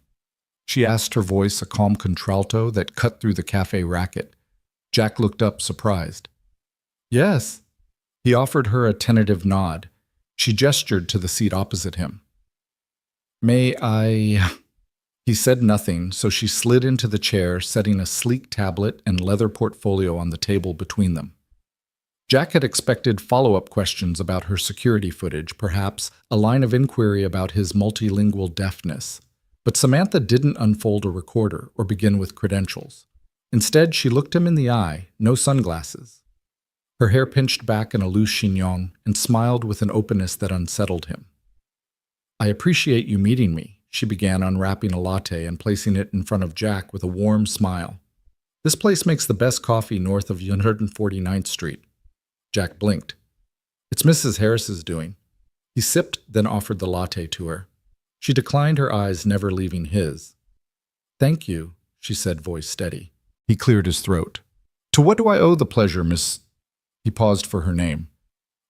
She asked, her voice a calm contralto that cut through the cafe racket. Jack looked up, surprised. "Yes." He offered her a tentative nod. She gestured to the seat opposite him. "May I—" He said nothing, so she slid into the chair, setting a sleek tablet and leather portfolio on the table between them. Jack had expected follow-up questions about her security footage, perhaps a line of inquiry about his multilingual deafness. But Samantha didn't unfold a recorder or begin with credentials. Instead, she looked him in the eye, no sunglasses. Her hair pinched back in a loose chignon, and smiled with an openness that unsettled him. "I appreciate you meeting me," she began, unwrapping a latte and placing it in front of Jack with a warm smile. "This place makes the best coffee north of 149th Street. Jack blinked. "It's Mrs. Harris's doing." He sipped, then offered the latte to her. She declined, her eyes never leaving his. "Thank you," she said, voice steady. He cleared his throat. "To what do I owe the pleasure, Miss—" He paused for her name.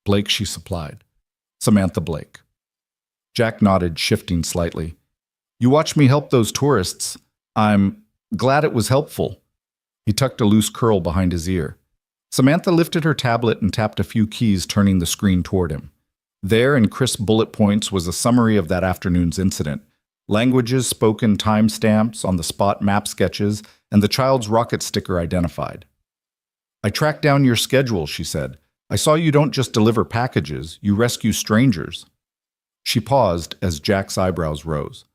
"Blake," she supplied. "Samantha Blake." Jack nodded, shifting slightly. "You watched me help those tourists. I'm glad it was helpful." He tucked a loose curl behind his ear. Samantha lifted her tablet and tapped a few keys, turning the screen toward him. There, in crisp bullet points, was a summary of that afternoon's incident. Languages spoken, timestamps, on-the-spot map sketches, and the child's rocket sticker identified. "I tracked down your schedule," she said. "I saw you don't just deliver packages, you rescue strangers." She paused as Jack's eyebrows rose.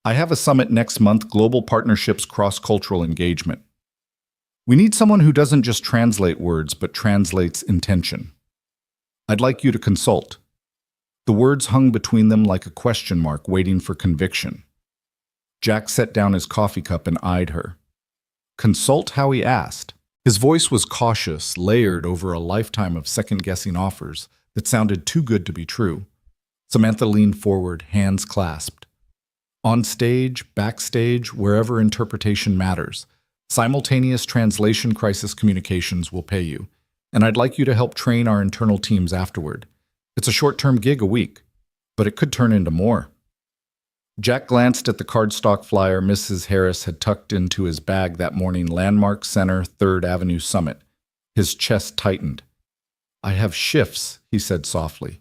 "I have a summit next month, Global Partnerships Cross-Cultural Engagement. We need someone who doesn't just translate words, but translates intention. I'd like you to consult." The words hung between them like a question mark, waiting for conviction. Jack set down his coffee cup and eyed her. "Consult how?" he asked. His voice was cautious, layered over a lifetime of second-guessing offers that sounded too good to be true. Samantha leaned forward, hands clasped. "On stage, backstage, wherever interpretation matters, simultaneous translation crisis communications will pay you, and I'd like you to help train our internal teams afterward. It's a short-term gig, a week, but it could turn into more." Jack glanced at the cardstock flyer Mrs. Harris had tucked into his bag that morning, Landmark Center, 3rd Avenue Summit. His chest tightened. "I have shifts," he said softly.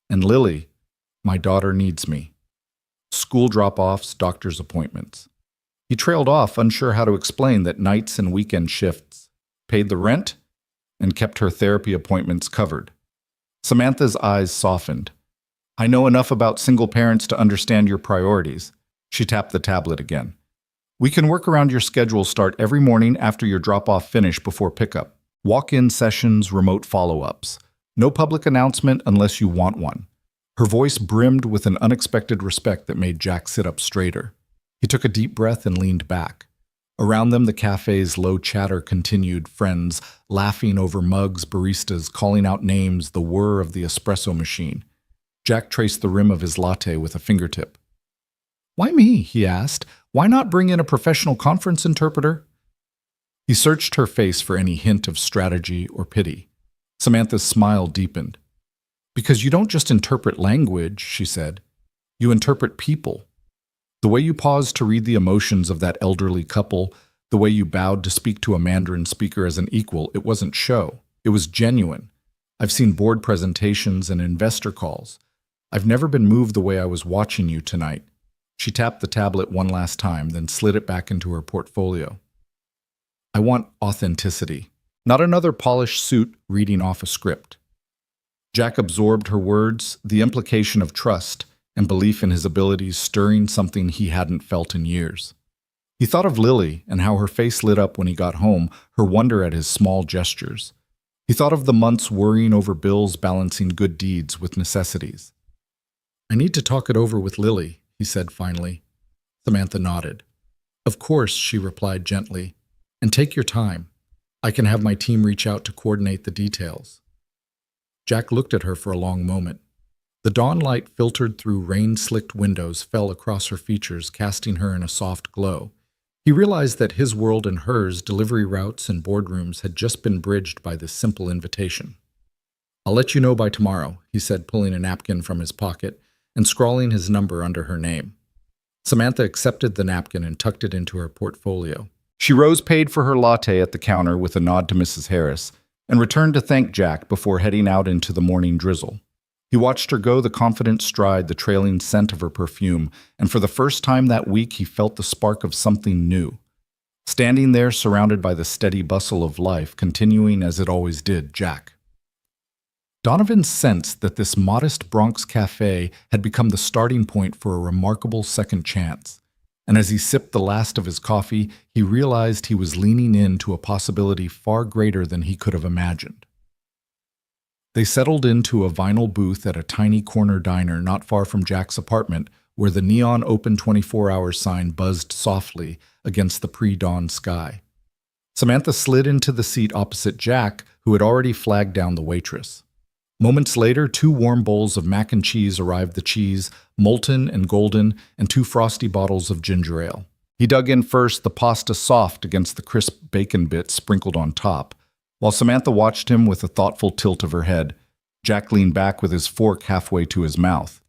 "And Lily, my daughter needs me. School drop-offs, doctor's appointments." He trailed off, unsure how to explain that nights and weekend shifts paid the rent and kept her therapy appointments covered. Samantha's eyes softened. "I know enough about single parents to understand your priorities." She tapped the tablet again. "We can work around your schedule. Start every morning after your drop-off, finish before pickup. Walk-in sessions, remote follow-ups. No public announcement unless you want one." Her voice brimmed with an unexpected respect that made Jack sit up straighter. He took a deep breath and leaned back. Around them, the cafe's low chatter continued, friends laughing over mugs, baristas calling out names, the whir of the espresso machine. Jack traced the rim of his latte with a fingertip. "Why me?" he asked. "Why not bring in a professional conference interpreter?" He searched her face for any hint of strategy or pity. Samantha's smile deepened. "Because you don't just interpret language," she said. "You interpret people. The way you paused to read the emotions of that elderly couple, the way you bowed to speak to a Mandarin speaker as an equal, it wasn't show. It was genuine. I've seen board presentations and investor calls. I've never been moved the way I was watching you tonight." She tapped the tablet one last time, then slid it back into her portfolio. "I want authenticity, not another polished suit reading off a script." Jack absorbed her words, the implication of trust and belief in his abilities stirring something he hadn't felt in years. He thought of Lily and how her face lit up when he got home, her wonder at his small gestures. He thought of the months worrying over bills, balancing good deeds with necessities. "I need to talk it over with Lily," he said finally. Samantha nodded. "Of course," she replied gently. "And take your time. I can have my team reach out to coordinate the details." Jack looked at her for a long moment. The dawn light filtered through rain-slicked windows fell across her features, casting her in a soft glow. He realized that his world and hers, delivery routes and boardrooms, had just been bridged by this simple invitation. "I'll let you know by tomorrow," he said, pulling a napkin from his pocket and scrawling his number under her name. Samantha accepted the napkin and tucked it into her portfolio. She rose, paid for her latte at the counter with a nod to Mrs. Harris, and returned to thank Jack before heading out into the morning drizzle. He watched her go the confident stride, the trailing scent of her perfume, and for the first time that week he felt the spark of something new. Standing there, surrounded by the steady bustle of life, continuing as it always did, Jack. Donovan sensed that this modest Bronx cafe had become the starting point for a remarkable second chance, and as he sipped the last of his coffee, he realized he was leaning into a possibility far greater than he could have imagined. They settled into a vinyl booth at a tiny corner diner not far from Jack's apartment, where the neon open 24-hour sign buzzed softly against the pre-dawn sky. Samantha slid into the seat opposite Jack, who had already flagged down the waitress. Moments later, 2 warm bowls of mac and cheese arrived, the cheese, molten and golden, and 2 frosty bottles of ginger ale. He dug in first, the pasta soft against the crisp bacon bits sprinkled on top. While Samantha watched him with a thoughtful tilt of her head, Jack leaned back with his fork halfway to his mouth.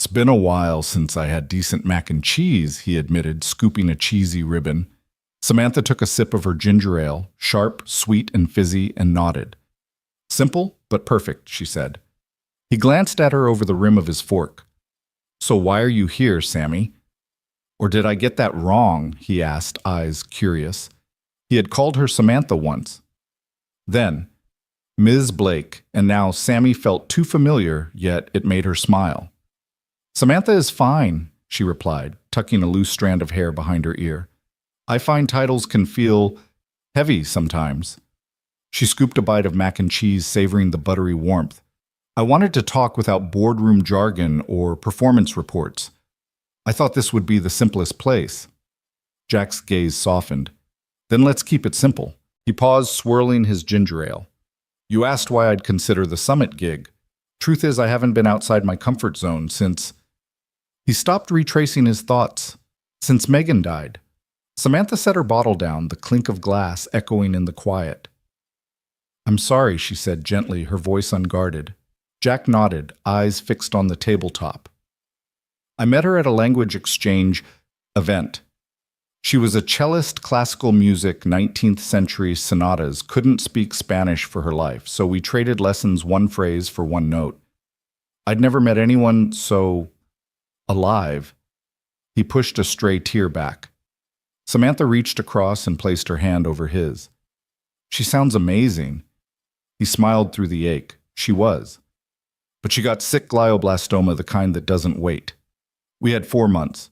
"It's been a while since I had decent mac and cheese," he admitted, scooping a cheesy ribbon. Samantha took a sip of her ginger ale, sharp, sweet, and fizzy, and nodded. "Simple, but perfect," she said. He glanced at her over the rim of his fork. "So why are you here, Sammy?" "Or did I get that wrong?" he asked, eyes curious. He had called her Samantha once. Then, Ms. Blake, and now Sammy felt too familiar, yet it made her smile. "Samantha is fine," she replied, tucking a loose strand of hair behind her ear. "I find titles can feel heavy sometimes." She scooped a bite of mac and cheese, savoring the buttery warmth. "I wanted to talk without boardroom jargon or performance reports. I thought this would be the simplest place." Jack's gaze softened. "Then let's keep it simple." He paused, swirling his ginger ale. "You asked why I'd consider the summit gig. Truth is, I haven't been outside my comfort zone since—" He stopped, retracing his thoughts. "Since Megan died." Samantha set her bottle down, the clink of glass echoing in the quiet. "I'm sorry," she said gently, her voice unguarded. Jack nodded, eyes fixed on the tabletop. "I met her at a language exchange event. She was a cellist, classical music, 19th century sonatas, couldn't speak Spanish for her life, so we traded lessons, one phrase for one note. I'd never met anyone so alive." He pushed a stray tear back. Samantha reached across and placed her hand over his. "She sounds amazing." He smiled through the ache. She was. But she got sick glioblastoma, the kind that doesn't wait. We had 4 months.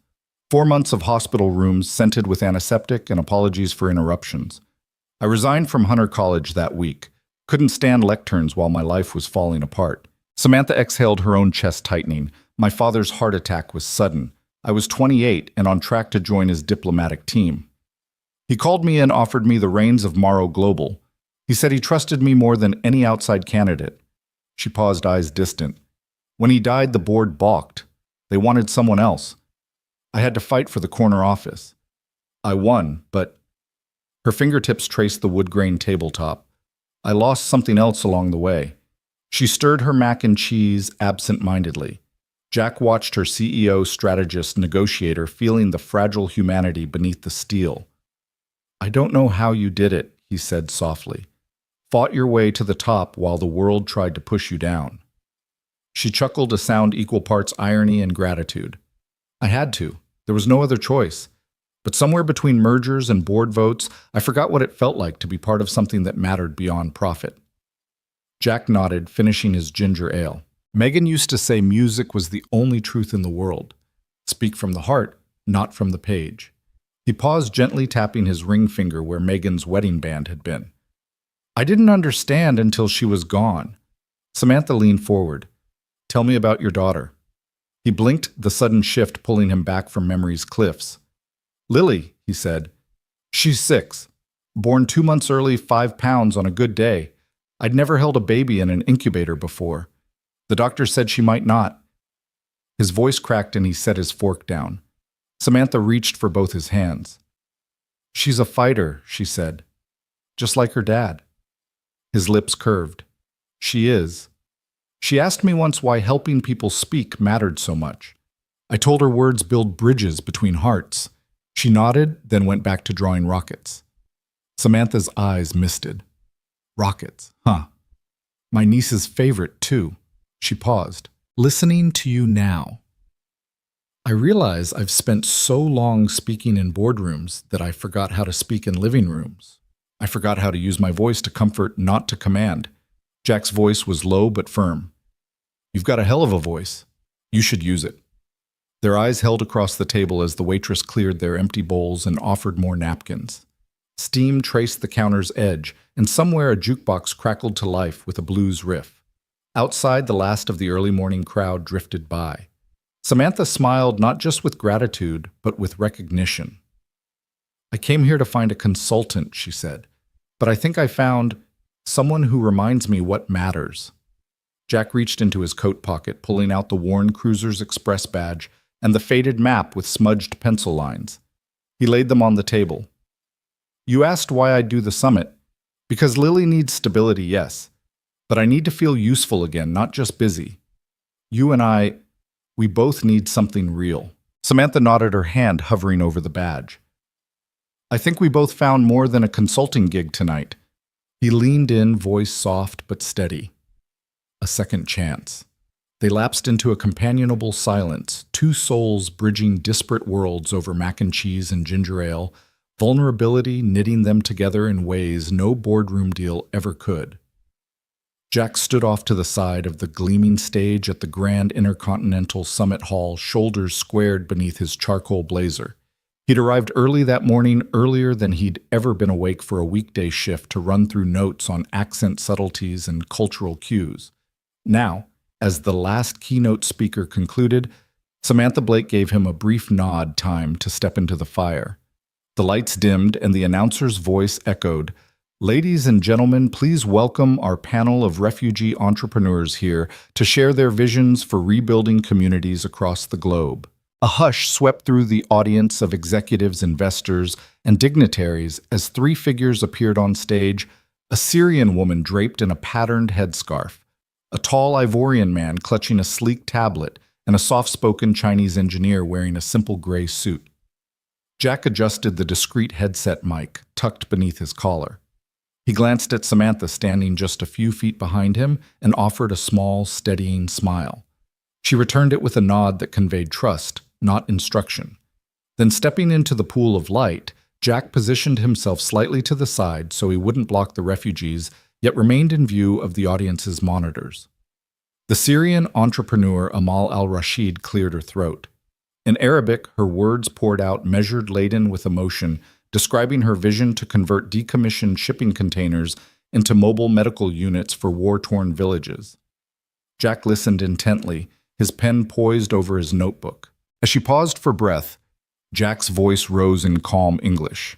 4 months of hospital rooms scented with antiseptic and apologies for interruptions. I resigned from Hunter College that week. Couldn't stand lecterns while my life was falling apart. Samantha exhaled, her own chest tightening. My father's heart attack was sudden. I was 28 and on track to join his diplomatic team. He called me and offered me the reins of Morrow Global. He said he trusted me more than any outside candidate. She paused, eyes distant. When he died, the board balked. They wanted someone else. I had to fight for the corner office. I won, but... Her fingertips traced the wood-grain tabletop. I lost something else along the way. She stirred her mac and cheese absent-mindedly. Jack watched her CEO, strategist, negotiator, feeling the fragile humanity beneath the steel. "I don't know how you did it," he said softly. "Fought your way to the top while the world tried to push you down." She chuckled, a sound equal parts irony and gratitude. "I had to. There was no other choice. But somewhere between mergers and board votes, I forgot what it felt like to be part of something that mattered beyond profit." Jack nodded, finishing his ginger ale. "Megan used to say music was the only truth in the world. Speak from the heart, not from the page." He paused, gently tapping his ring finger where Megan's wedding band had been. "I didn't understand until she was gone." Samantha leaned forward. "Tell me about your daughter." He blinked, the sudden shift pulling him back from memory's cliffs. "Lily," he said. "She's 6. Born 2 months early, 5 pounds on a good day. I'd never held a baby in an incubator before. The doctor said she might not." His voice cracked and he set his fork down. Samantha reached for both his hands. "She's a fighter," she said. "Just like her dad." His lips curved. "She is." She asked me once why helping people speak mattered so much. I told her words build bridges between hearts. She nodded, then went back to drawing rockets. Samantha's eyes misted. Rockets, huh? My niece's favorite, too. She paused. Listening to you now. I realize I've spent so long speaking in boardrooms that I forgot how to speak in living rooms. I forgot how to use my voice to comfort, not to command. Jack's voice was low but firm. You've got a hell of a voice. You should use it. Their eyes held across the table as the waitress cleared their empty bowls and offered more napkins. Steam traced the counter's edge, and somewhere a jukebox crackled to life with a blues riff. Outside, the last of the early morning crowd drifted by. Samantha smiled not just with gratitude, but with recognition. I came here to find a consultant, she said, but I think I found someone who reminds me what matters. Jack reached into his coat pocket, pulling out the worn Cruisers Express badge and the faded map with smudged pencil lines. He laid them on the table. You asked why I'd do the summit. Because Lily needs stability, yes. But I need to feel useful again, not just busy. You and we both need something real. Samantha nodded, her hand hovering over the badge. I think we both found more than a consulting gig tonight. He leaned in, voice soft but steady. A second chance. They lapsed into a companionable silence, two souls bridging disparate worlds over mac and cheese and ginger ale, vulnerability knitting them together in ways no boardroom deal ever could. Jack stood off to the side of the gleaming stage at the Grand Intercontinental Summit Hall, shoulders squared beneath his charcoal blazer. He'd arrived early that morning, earlier than he'd ever been awake for a weekday shift to run through notes on accent subtleties and cultural cues. Now, as the last keynote speaker concluded, Samantha Blake gave him a brief nod, time to step into the fire. The lights dimmed and the announcer's voice echoed, Ladies and gentlemen, please welcome our panel of refugee entrepreneurs here to share their visions for rebuilding communities across the globe. A hush swept through the audience of executives, investors, and dignitaries as three figures appeared on stage, a Syrian woman draped in a patterned headscarf, a tall Ivorian man clutching a sleek tablet, and a soft-spoken Chinese engineer wearing a simple gray suit. Jack adjusted the discreet headset mic tucked beneath his collar. He glanced at Samantha standing just a few feet behind him and offered a small, steadying smile. She returned it with a nod that conveyed trust, not instruction. Then stepping into the pool of light, Jack positioned himself slightly to the side so he wouldn't block the refugees, yet remained in view of the audience's monitors. The Syrian entrepreneur Amal al-Rashid cleared her throat. In Arabic, her words poured out measured, laden with emotion, describing her vision to convert decommissioned shipping containers into mobile medical units for war-torn villages. Jack listened intently, his pen poised over his notebook. As she paused for breath, Jack's voice rose in calm English.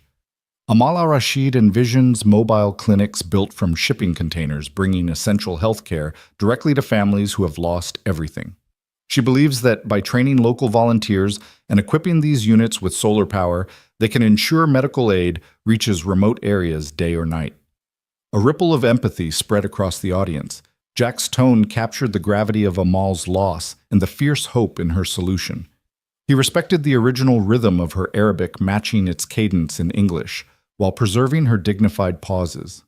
Amal al-Rashid envisions mobile clinics built from shipping containers, bringing essential health care directly to families who have lost everything. She believes that by training local volunteers and equipping these units with solar power, they can ensure medical aid reaches remote areas day or night. A ripple of empathy spread across the audience. Jack's tone captured the gravity of Amal's loss and the fierce hope in her solution. He respected the original rhythm of her Arabic matching its cadence in English, while preserving her dignified pauses.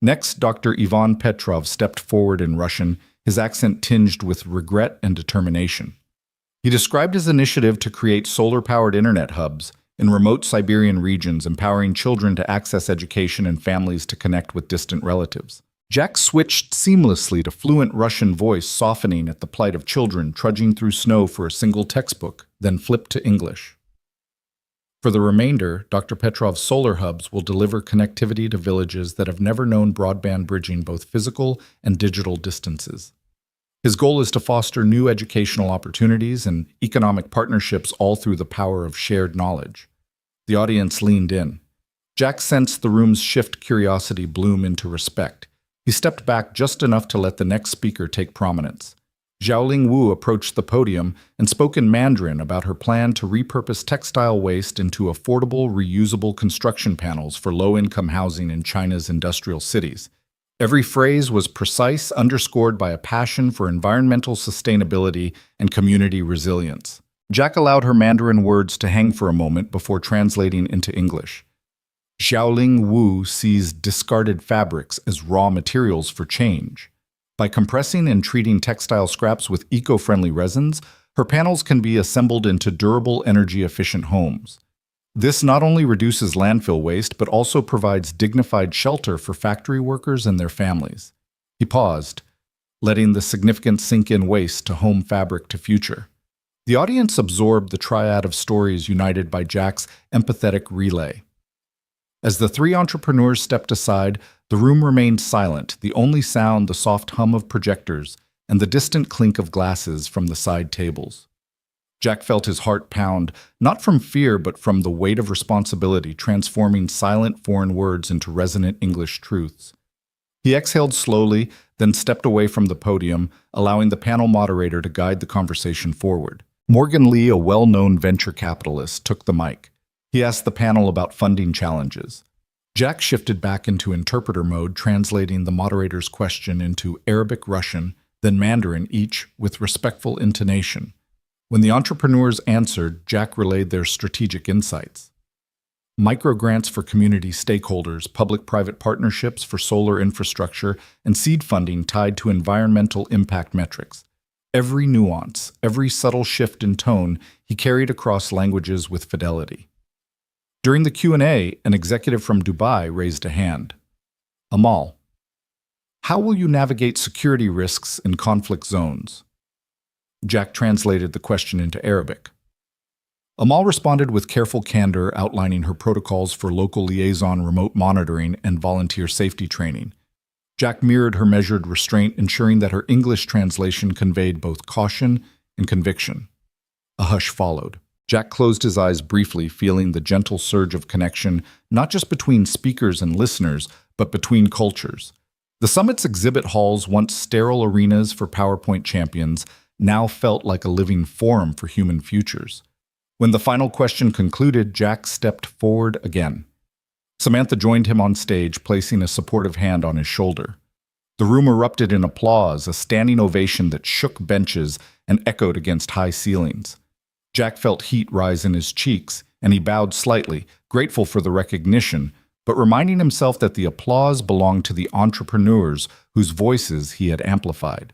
Next, Dr. Ivan Petrov stepped forward in Russian, his accent tinged with regret and determination. He described his initiative to create solar-powered internet hubs in remote Siberian regions, empowering children to access education and families to connect with distant relatives. Jack switched seamlessly to fluent Russian voice, softening at the plight of children trudging through snow for a single textbook, then flipped to English. For the remainder, Dr. Petrov's solar hubs will deliver connectivity to villages that have never known broadband bridging both physical and digital distances. His goal is to foster new educational opportunities and economic partnerships all through the power of shared knowledge. The audience leaned in. Jack sensed the room's shift curiosity bloom into respect. He stepped back just enough to let the next speaker take prominence. Xiaoling Wu approached the podium and spoke in Mandarin about her plan to repurpose textile waste into affordable, reusable construction panels for low-income housing in China's industrial cities. Every phrase was precise, underscored by a passion for environmental sustainability and community resilience. Jack allowed her Mandarin words to hang for a moment before translating into English. Xiaoling Wu sees discarded fabrics as raw materials for change. By compressing and treating textile scraps with eco-friendly resins, her panels can be assembled into durable, energy-efficient homes. This not only reduces landfill waste, but also provides dignified shelter for factory workers and their families. He paused, letting the significance sink in: waste to home, fabric to future. The audience absorbed the triad of stories united by Jack's empathetic relay. As the three entrepreneurs stepped aside, the room remained silent, the only sound the soft hum of projectors and the distant clink of glasses from the side tables. Jack felt his heart pound, not from fear but from the weight of responsibility, transforming silent foreign words into resonant English truths. He exhaled slowly, then stepped away from the podium, allowing the panel moderator to guide the conversation forward. Morgan Lee, a well-known venture capitalist, took the mic. He asked the panel about funding challenges. Jack shifted back into interpreter mode, translating the moderator's question into Arabic, Russian, then Mandarin, each with respectful intonation. When the entrepreneurs answered, Jack relayed their strategic insights. Microgrants for community stakeholders, public-private partnerships for solar infrastructure, and seed funding tied to environmental impact metrics. Every nuance, every subtle shift in tone, he carried across languages with fidelity. During the Q&A, an executive from Dubai raised a hand. Amal, how will you navigate security risks in conflict zones? Jack translated the question into Arabic. Amal responded with careful candor, outlining her protocols for local liaison, remote monitoring, and volunteer safety training. Jack mirrored her measured restraint, ensuring that her English translation conveyed both caution and conviction. A hush followed. Jack closed his eyes briefly, feeling the gentle surge of connection, not just between speakers and listeners, but between cultures. The summit's exhibit halls, once sterile arenas for PowerPoint champions, now felt like a living forum for human futures. When the final question concluded, Jack stepped forward again. Samantha joined him on stage, placing a supportive hand on his shoulder. The room erupted in applause, a standing ovation that shook benches and echoed against high ceilings. Jack felt heat rise in his cheeks, and he bowed slightly, grateful for the recognition, but reminding himself that the applause belonged to the entrepreneurs whose voices he had amplified.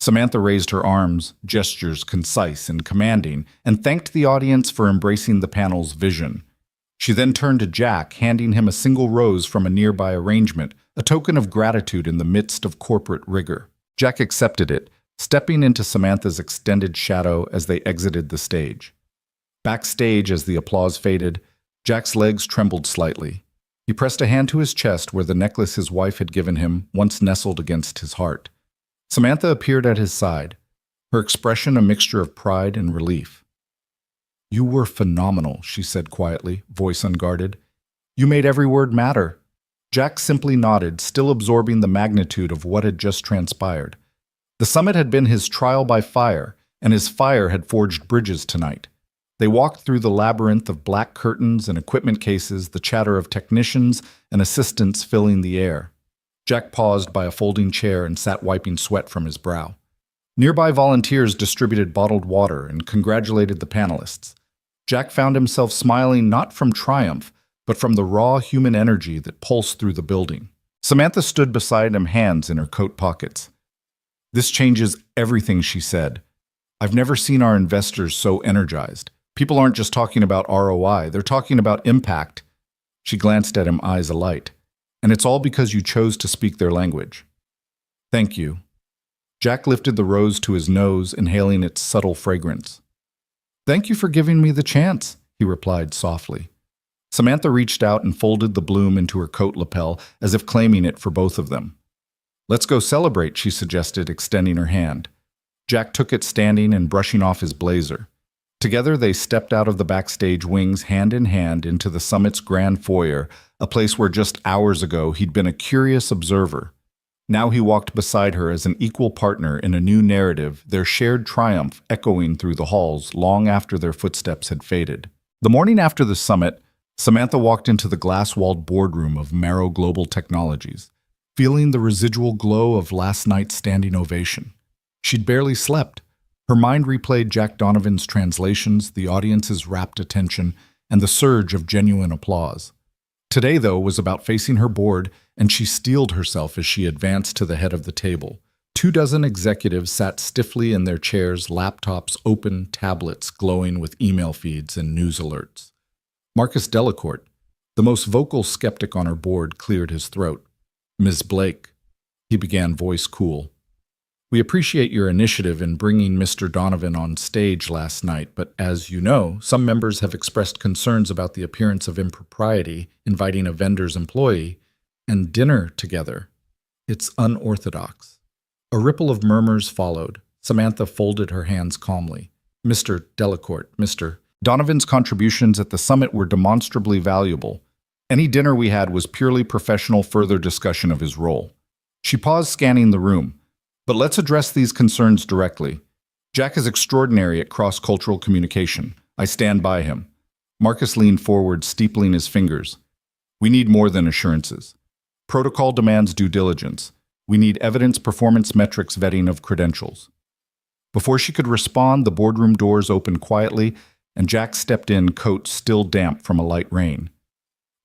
Samantha raised her arms, gestures concise and commanding, and thanked the audience for embracing the panel's vision. She then turned to Jack, handing him a single rose from a nearby arrangement, a token of gratitude in the midst of corporate rigor. Jack accepted it, stepping into Samantha's extended shadow as they exited the stage. Backstage, as the applause faded, Jack's legs trembled slightly. He pressed a hand to his chest where the necklace his wife had given him once nestled against his heart. Samantha appeared at his side, her expression a mixture of pride and relief. "You were phenomenal," she said quietly, voice unguarded. "You made every word matter." Jack simply nodded, still absorbing the magnitude of what had just transpired. The summit had been his trial by fire, and his fire had forged bridges tonight. They walked through the labyrinth of black curtains and equipment cases, the chatter of technicians and assistants filling the air. Jack paused by a folding chair and sat wiping sweat from his brow. Nearby volunteers distributed bottled water and congratulated the panelists. Jack found himself smiling not from triumph, but from the raw human energy that pulsed through the building. Samantha stood beside him, hands in her coat pockets. "This changes everything," she said. "I've never seen our investors so energized. People aren't just talking about ROI, they're talking about impact." She glanced at him, eyes alight. "And it's all because you chose to speak their language." "Thank you." Jack lifted the rose to his nose, inhaling its subtle fragrance. "Thank you for giving me the chance," he replied softly. Samantha reached out and folded the bloom into her coat lapel, as if claiming it for both of them. "Let's go celebrate," she suggested, extending her hand. Jack took it, standing and brushing off his blazer. Together they stepped out of the backstage wings hand in hand into the summit's grand foyer, a place where just hours ago he'd been a curious observer. Now he walked beside her as an equal partner in a new narrative, their shared triumph echoing through the halls long after their footsteps had faded. The morning after the summit, Samantha walked into the glass-walled boardroom of Marrow Global Technologies. feeling the residual glow of last night's standing ovation. She'd barely slept. Her mind replayed Jack Donovan's translations, the audience's rapt attention, and the surge of genuine applause. Today, though, was about facing her board, and she steeled herself as she advanced to the head of the table. 24 executives sat stiffly in their chairs, laptops open, tablets glowing with email feeds and news alerts. Marcus Delacourt, the most vocal skeptic on her board, cleared his throat. "Ms. Blake," he began, voice cool. "We appreciate your initiative in bringing Mr. Donovan on stage last night, but as you know, some members have expressed concerns about the appearance of impropriety inviting a vendor's employee and dinner together. It's unorthodox." A ripple of murmurs followed. Samantha folded her hands calmly. "Mr. Delacourt, Mr. Donovan's contributions at the summit were demonstrably valuable. Any dinner we had was purely professional further discussion of his role." She paused, scanning the room. "But let's address these concerns directly. Jack is extraordinary at cross-cultural communication. I stand by him." Marcus leaned forward, steepling his fingers. "We need more than assurances. Protocol demands due diligence. We need evidence, performance metrics, vetting of credentials." Before she could respond, the boardroom doors opened quietly, and Jack stepped in, coat still damp from a light rain.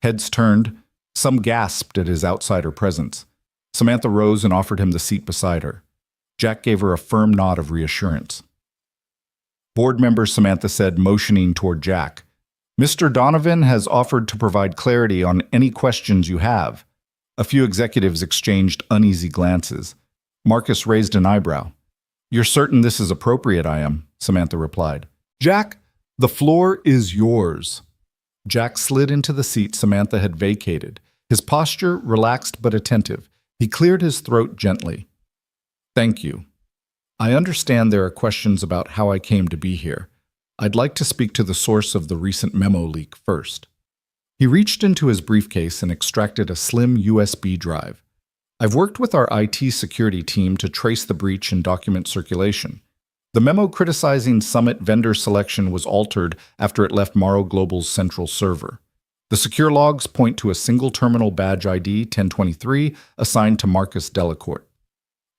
Heads turned. Some gasped at his outsider presence. Samantha rose and offered him the seat beside her. Jack gave her a firm nod of reassurance. "Board member," Samantha said, motioning toward Jack, "Mr. Donovan has offered to provide clarity on any questions you have." A few executives exchanged uneasy glances. Marcus raised an eyebrow. "You're certain this is appropriate?" "I am," Samantha replied. "Jack, the floor is yours." Jack slid into the seat Samantha had vacated, his posture relaxed but attentive. He cleared his throat gently. "Thank you. I understand there are questions about how I came to be here. I'd like to speak to the source of the recent memo leak first." He reached into his briefcase and extracted a slim USB drive. "I've worked with our IT security team to trace the breach and document circulation. The memo criticizing Summit vendor selection was altered after it left Morrow Global's central server. The secure logs point to a single terminal badge ID 1023 assigned to Marcus Delacourt."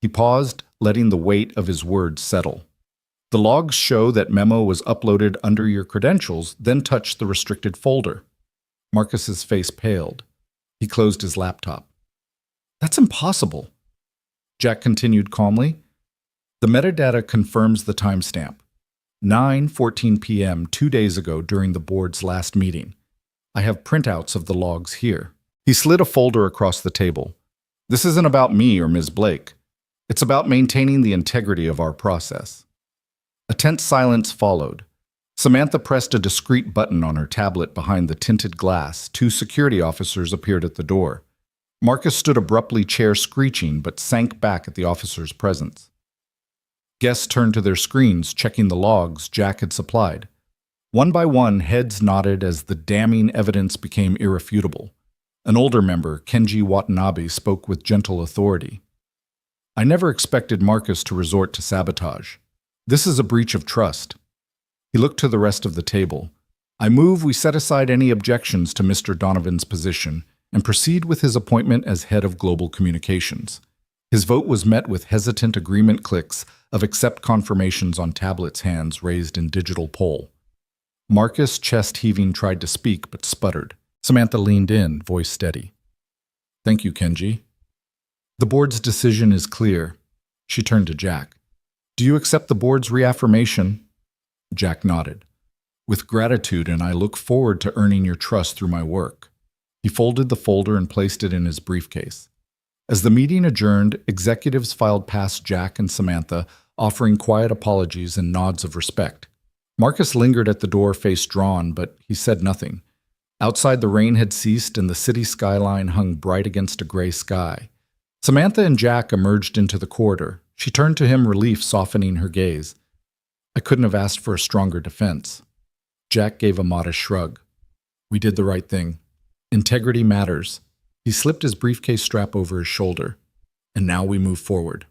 He paused, letting the weight of his words settle. "The logs show that memo was uploaded under your credentials, then touched the restricted folder." Marcus's face paled. He closed his laptop. "That's impossible." Jack continued calmly. "The metadata confirms the timestamp. 9:14 p.m. 2 days ago during the board's last meeting. I have printouts of the logs here." He slid a folder across the table. "This isn't about me or Ms. Blake. It's about maintaining the integrity of our process." A tense silence followed. Samantha pressed a discreet button on her tablet behind the tinted glass. 2 security officers appeared at the door. Marcus stood abruptly, chair screeching, but sank back at the officer's presence. Guests turned to their screens, checking the logs Jack had supplied. One by one, heads nodded as the damning evidence became irrefutable. An older member, Kenji Watanabe, spoke with gentle authority. "I never expected Marcus to resort to sabotage. This is a breach of trust." He looked to the rest of the table. "I move we set aside any objections to Mr. Donovan's position and proceed with his appointment as head of global communications." His vote was met with hesitant agreement clicks of accept confirmations on tablets, hands raised in digital poll. Marcus, chest heaving, tried to speak but sputtered. Samantha leaned in, voice steady. "Thank you, Kenji. The board's decision is clear." She turned to Jack. "Do you accept the board's reaffirmation?" Jack nodded. "With gratitude, and I look forward to earning your trust through my work." He folded the folder and placed it in his briefcase. As the meeting adjourned, executives filed past Jack and Samantha, offering quiet apologies and nods of respect. Marcus lingered at the door, face drawn, but he said nothing. Outside, the rain had ceased and the city skyline hung bright against a gray sky. Samantha and Jack emerged into the corridor. She turned to him, relief softening her gaze. "I couldn't have asked for a stronger defense." Jack gave a modest shrug. "We did the right thing. Integrity matters." He slipped his briefcase strap over his shoulder. "And now we move forward."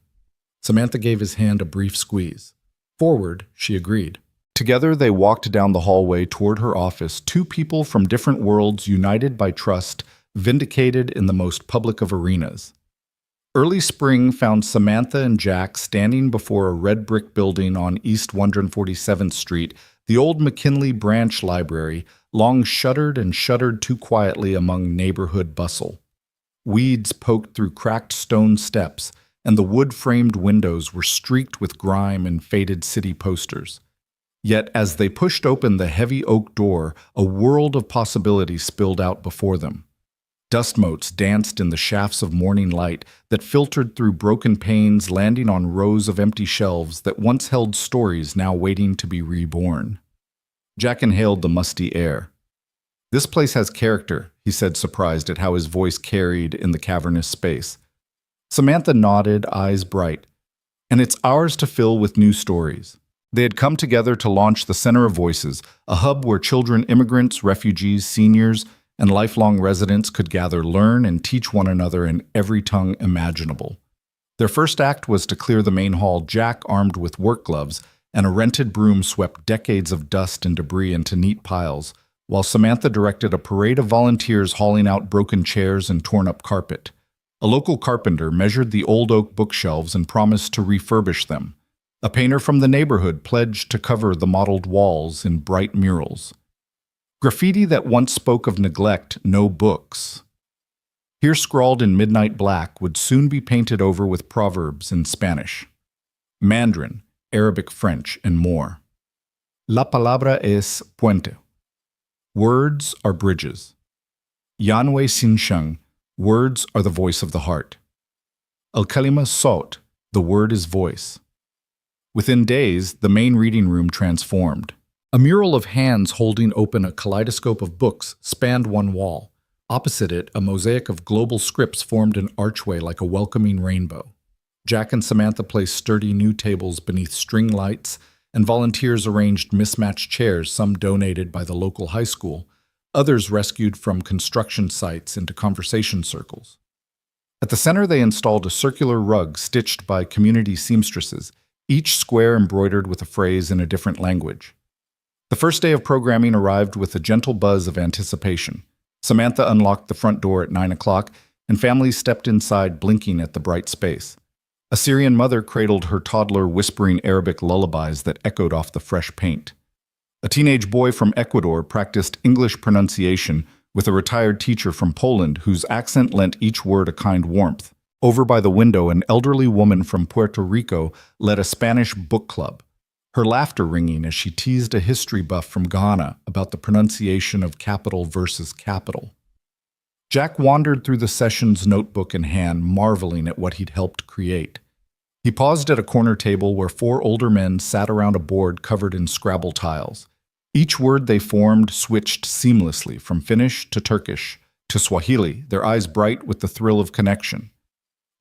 Samantha gave his hand a brief squeeze. "Forward," she agreed. Together they walked down the hallway toward her office, 2 people from different worlds united by trust, vindicated in the most public of arenas. Early spring found Samantha and Jack standing before a red brick building on East 147th Street, the old McKinley Branch Library, long shuttered and shuttered too quietly among neighborhood bustle. Weeds poked through cracked stone steps, and the wood-framed windows were streaked with grime and faded city posters. Yet as they pushed open the heavy oak door, a world of possibilities spilled out before them. Dust motes danced in the shafts of morning light that filtered through broken panes, landing on rows of empty shelves that once held stories now waiting to be reborn. Jack inhaled the musty air. "This place has character," he said, surprised at how his voice carried in the cavernous space. Samantha nodded, eyes bright. "And it's ours to fill with new stories." They had come together to launch the Center of Voices, a hub where children, immigrants, refugees, seniors, and lifelong residents could gather, learn, and teach one another in every tongue imaginable. Their first act was to clear the main hall. Jack, armed with work gloves, and a rented broom swept decades of dust and debris into neat piles, while Samantha directed a parade of volunteers hauling out broken chairs and torn-up carpet. A local carpenter measured the old oak bookshelves and promised to refurbish them. A painter from the neighborhood pledged to cover the mottled walls in bright murals. Graffiti that once spoke of neglect, no books, here scrawled in midnight black, would soon be painted over with proverbs in Spanish, Mandarin, Arabic, French, and more. La palabra es puente. Words are bridges. Yanwei Xinsheng, words are the voice of the heart. El kalima sot, the word is voice. Within days, the main reading room transformed. A mural of hands holding open a kaleidoscope of books spanned one wall. Opposite it, a mosaic of global scripts formed an archway like a welcoming rainbow. Jack and Samantha placed sturdy new tables beneath string lights, and volunteers arranged mismatched chairs, some donated by the local high school, others rescued from construction sites into conversation circles. At the center, they installed a circular rug stitched by community seamstresses, each square embroidered with a phrase in a different language. The first day of programming arrived with a gentle buzz of anticipation. Samantha unlocked the front door at 9 o'clock, and families stepped inside, blinking at the bright space. A Syrian mother cradled her toddler, whispering Arabic lullabies that echoed off the fresh paint. A teenage boy from Ecuador practiced English pronunciation with a retired teacher from Poland whose accent lent each word a kind warmth. Over by the window, an elderly woman from Puerto Rico led a Spanish book club, her laughter ringing as she teased a history buff from Ghana about the pronunciation of capital versus capital. Jack wandered through the session's notebook in hand, marveling at what he'd helped create. He paused at a corner table where 4 older men sat around a board covered in Scrabble tiles. Each word they formed switched seamlessly from Finnish to Turkish to Swahili, their eyes bright with the thrill of connection.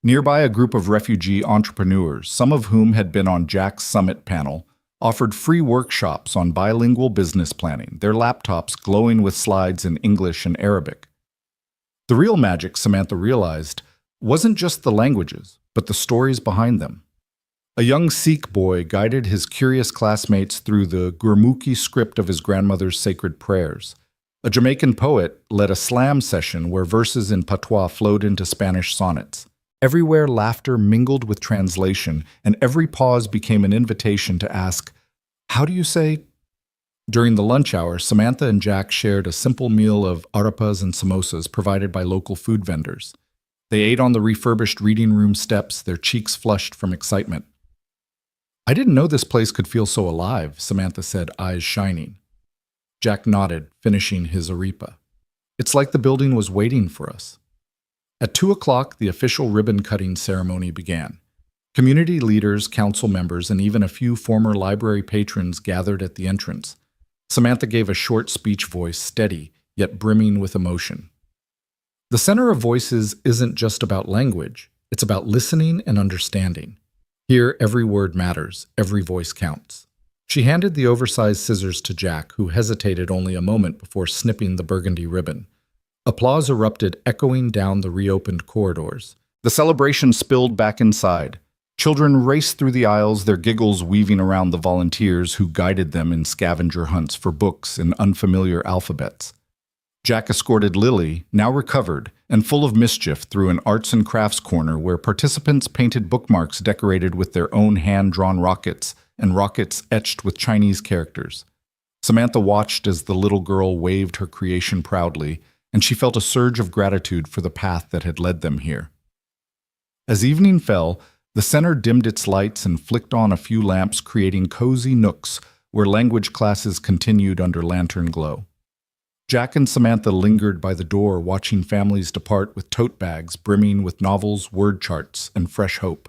Nearby, a group of refugee entrepreneurs, some of whom had been on Jack's summit panel, offered free workshops on bilingual business planning, their laptops glowing with slides in English and Arabic. The real magic, Samantha realized, wasn't just the languages, but the stories behind them. A young Sikh boy guided his curious classmates through the Gurmukhi script of his grandmother's sacred prayers. A Jamaican poet led a slam session where verses in patois flowed into Spanish sonnets. Everywhere, laughter mingled with translation, and every pause became an invitation to ask, "How do you say?" During the lunch hour, Samantha and Jack shared a simple meal of arepas and samosas provided by local food vendors. They ate on the refurbished reading room steps, their cheeks flushed from excitement. "I didn't know this place could feel so alive," Samantha said, eyes shining. Jack nodded, finishing his arepa. "It's like the building was waiting for us." At 2 o'clock, the official ribbon-cutting ceremony began. Community leaders, council members, and even a few former library patrons gathered at the entrance. Samantha gave a short speech, voice steady, yet brimming with emotion. The Center of Voices isn't just about language. It's about listening and understanding. Here, every word matters, every voice counts. She handed the oversized scissors to Jack, who hesitated only a moment before snipping the burgundy ribbon. Applause erupted, echoing down the reopened corridors. The celebration spilled back inside. Children raced through the aisles, their giggles weaving around the volunteers who guided them in scavenger hunts for books in unfamiliar alphabets. Jack escorted Lily, now recovered and full of mischief, through an arts and crafts corner where participants painted bookmarks decorated with their own hand-drawn rockets and rockets etched with Chinese characters. Samantha watched as the little girl waved her creation proudly, and she felt a surge of gratitude for the path that had led them here. As evening fell, the center dimmed its lights and flicked on a few lamps, creating cozy nooks where language classes continued under lantern glow. Jack and Samantha lingered by the door, watching families depart with tote bags brimming with novels, word charts, and fresh hope.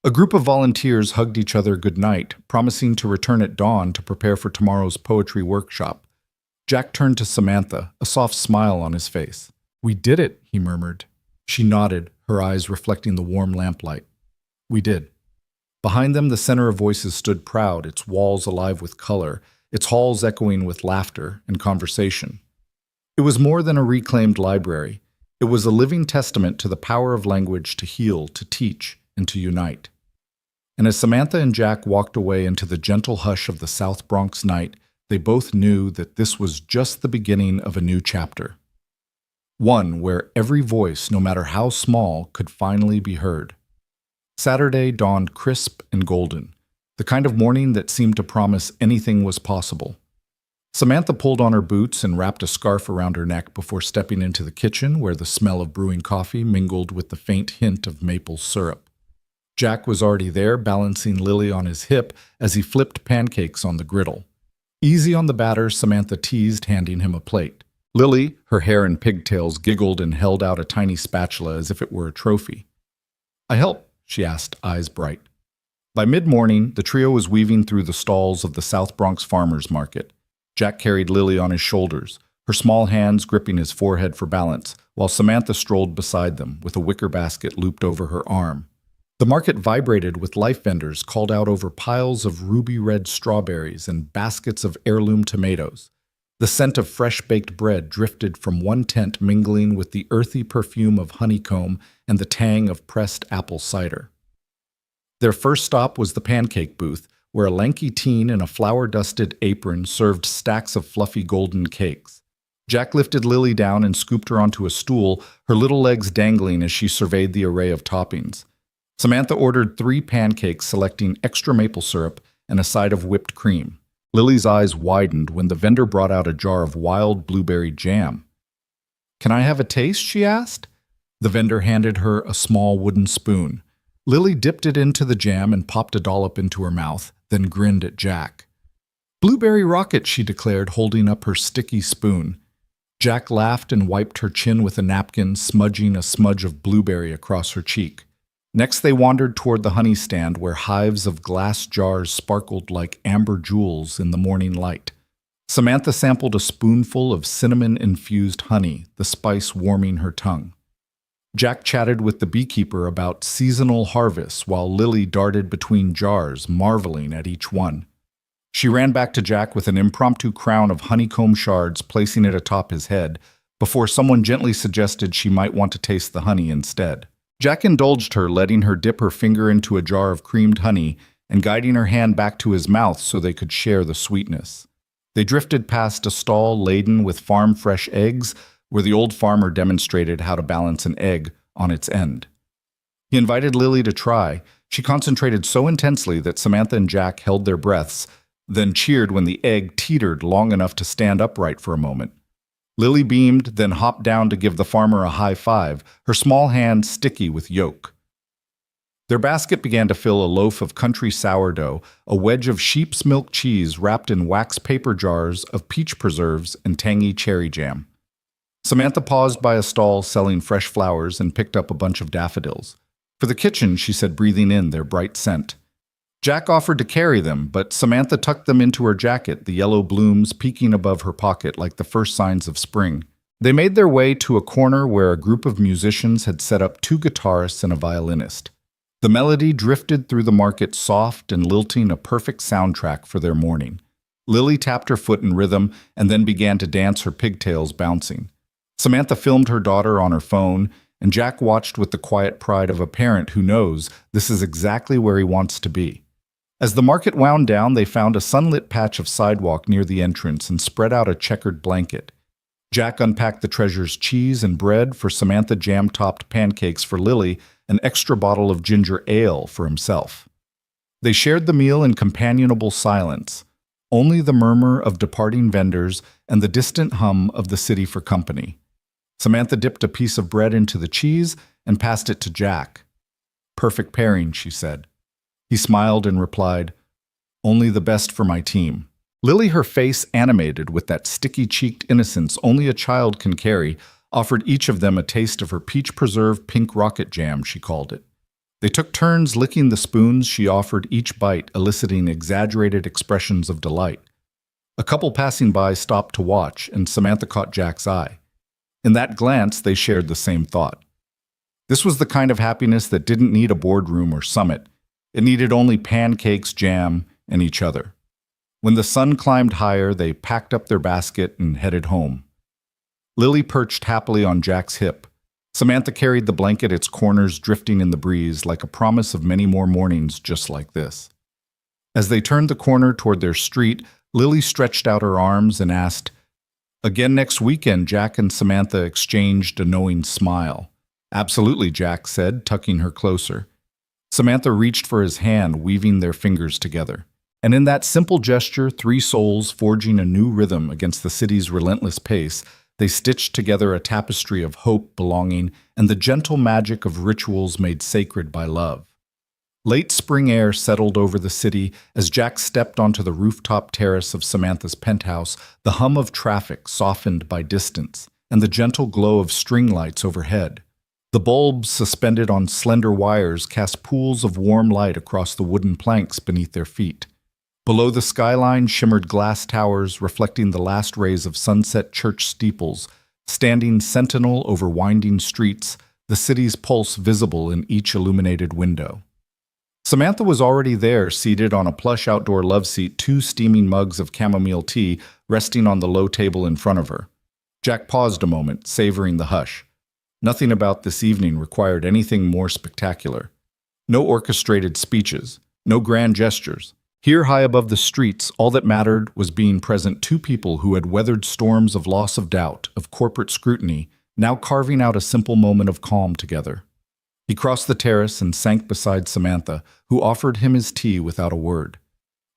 A group of volunteers hugged each other goodnight, promising to return at dawn to prepare for tomorrow's poetry workshop. Jack turned to Samantha, a soft smile on his face. "We did it," he murmured. She nodded, her eyes reflecting the warm lamplight. "We did." Behind them, the center of voices stood proud, its walls alive with color, its halls echoing with laughter and conversation. It was more than a reclaimed library. It was a living testament to the power of language to heal, to teach, and to unite. And as Samantha and Jack walked away into the gentle hush of the South Bronx night, they both knew that this was just the beginning of a new chapter. One where every voice, no matter how small, could finally be heard. Saturday dawned crisp and golden, the kind of morning that seemed to promise anything was possible. Samantha pulled on her boots and wrapped a scarf around her neck before stepping into the kitchen, where the smell of brewing coffee mingled with the faint hint of maple syrup. Jack was already there, balancing Lily on his hip as he flipped pancakes on the griddle. "Easy on the batter," Samantha teased, handing him a plate. Lily, her hair in pigtails, giggled and held out a tiny spatula as if it were a trophy. "I help?" she asked, eyes bright. By mid-morning, the trio was weaving through the stalls of the South Bronx Farmers Market. Jack carried Lily on his shoulders, her small hands gripping his forehead for balance, while Samantha strolled beside them with a wicker basket looped over her arm. The market vibrated with life vendors called out over piles of ruby-red strawberries and baskets of heirloom tomatoes. The scent of fresh-baked bread drifted from one tent, mingling with the earthy perfume of honeycomb and the tang of pressed apple cider. Their first stop was the pancake booth, where a lanky teen in a flour-dusted apron served stacks of fluffy golden cakes. Jack lifted Lily down and scooped her onto a stool, her little legs dangling as she surveyed the array of toppings. Samantha ordered 3 pancakes, selecting extra maple syrup and a side of whipped cream. Lily's eyes widened when the vendor brought out a jar of wild blueberry jam. "Can I have a taste?" she asked. The vendor handed her a small wooden spoon. Lily dipped it into the jam and popped a dollop into her mouth, then grinned at Jack. "Blueberry rocket," she declared, holding up her sticky spoon. Jack laughed and wiped her chin with a napkin, smudging a smudge of blueberry across her cheek. Next, they wandered toward the honey stand, where hives of glass jars sparkled like amber jewels in the morning light. Samantha sampled a spoonful of cinnamon-infused honey, the spice warming her tongue. Jack chatted with the beekeeper about seasonal harvests, while Lily darted between jars, marveling at each one. She ran back to Jack with an impromptu crown of honeycomb shards, placing it atop his head, before someone gently suggested she might want to taste the honey instead. Jack indulged her, letting her dip her finger into a jar of creamed honey and guiding her hand back to his mouth so they could share the sweetness. They drifted past a stall laden with farm-fresh eggs, where the old farmer demonstrated how to balance an egg on its end. He invited Lily to try. She concentrated so intensely that Samantha and Jack held their breaths, then cheered when the egg teetered long enough to stand upright for a moment. Lily beamed, then hopped down to give the farmer a high five, her small hand sticky with yolk. Their basket began to fill a loaf of country sourdough, a wedge of sheep's milk cheese wrapped in wax paper jars of peach preserves and tangy cherry jam. Samantha paused by a stall selling fresh flowers and picked up a bunch of daffodils. "For the kitchen," she said, breathing in their bright scent. Jack offered to carry them, but Samantha tucked them into her jacket, the yellow blooms peeking above her pocket like the first signs of spring. They made their way to a corner where a group of musicians had set up 2 guitarists and a violinist. The melody drifted through the market, soft and lilting, a perfect soundtrack for their morning. Lily tapped her foot in rhythm and then began to dance, her pigtails bouncing. Samantha filmed her daughter on her phone, and Jack watched with the quiet pride of a parent who knows this is exactly where he wants to be. As the market wound down, they found a sunlit patch of sidewalk near the entrance and spread out a checkered blanket. Jack unpacked the treasure's cheese and bread for Samantha, jam-topped pancakes for Lily, an extra bottle of ginger ale for himself. They shared the meal in companionable silence, only the murmur of departing vendors and the distant hum of the city for company. Samantha dipped a piece of bread into the cheese and passed it to Jack. "Perfect pairing," she said. He smiled and replied, "Only the best for my team." Lily, her face animated with that sticky-cheeked innocence only a child can carry, offered each of them a taste of her peach-preserved pink rocket jam, she called it. They took turns licking the spoons she offered, each bite eliciting exaggerated expressions of delight. A couple passing by stopped to watch, and Samantha caught Jack's eye. In that glance, they shared the same thought. This was the kind of happiness that didn't need a boardroom or summit. It needed only pancakes, jam, and each other. When the sun climbed higher, they packed up their basket and headed home. Lily perched happily on Jack's hip. Samantha carried the blanket, its corners drifting in the breeze like a promise of many more mornings just like this. As they turned the corner toward their street, Lily stretched out her arms and asked, "Again next weekend?" Jack and Samantha exchanged a knowing smile. "Absolutely," Jack said, tucking her closer. Samantha reached for his hand, weaving their fingers together. And in that simple gesture, three souls forging a new rhythm against the city's relentless pace, they stitched together a tapestry of hope, belonging, and the gentle magic of rituals made sacred by love. Late spring air settled over the city as Jack stepped onto the rooftop terrace of Samantha's penthouse, the hum of traffic softened by distance, and the gentle glow of string lights overhead. The bulbs suspended on slender wires cast pools of warm light across the wooden planks beneath their feet. Below the skyline shimmered glass towers reflecting the last rays of sunset church steeples, standing sentinel over winding streets, the city's pulse visible in each illuminated window. Samantha was already there, seated on a plush outdoor love seat, two steaming mugs of chamomile tea resting on the low table in front of her. Jack paused a moment, savoring the hush. Nothing about this evening required anything more spectacular. No orchestrated speeches, no grand gestures. Here, high above the streets, all that mattered was being present, two people who had weathered storms of loss, of doubt, of corporate scrutiny, now carving out a simple moment of calm together. He crossed the terrace and sank beside Samantha, who offered him his tea without a word.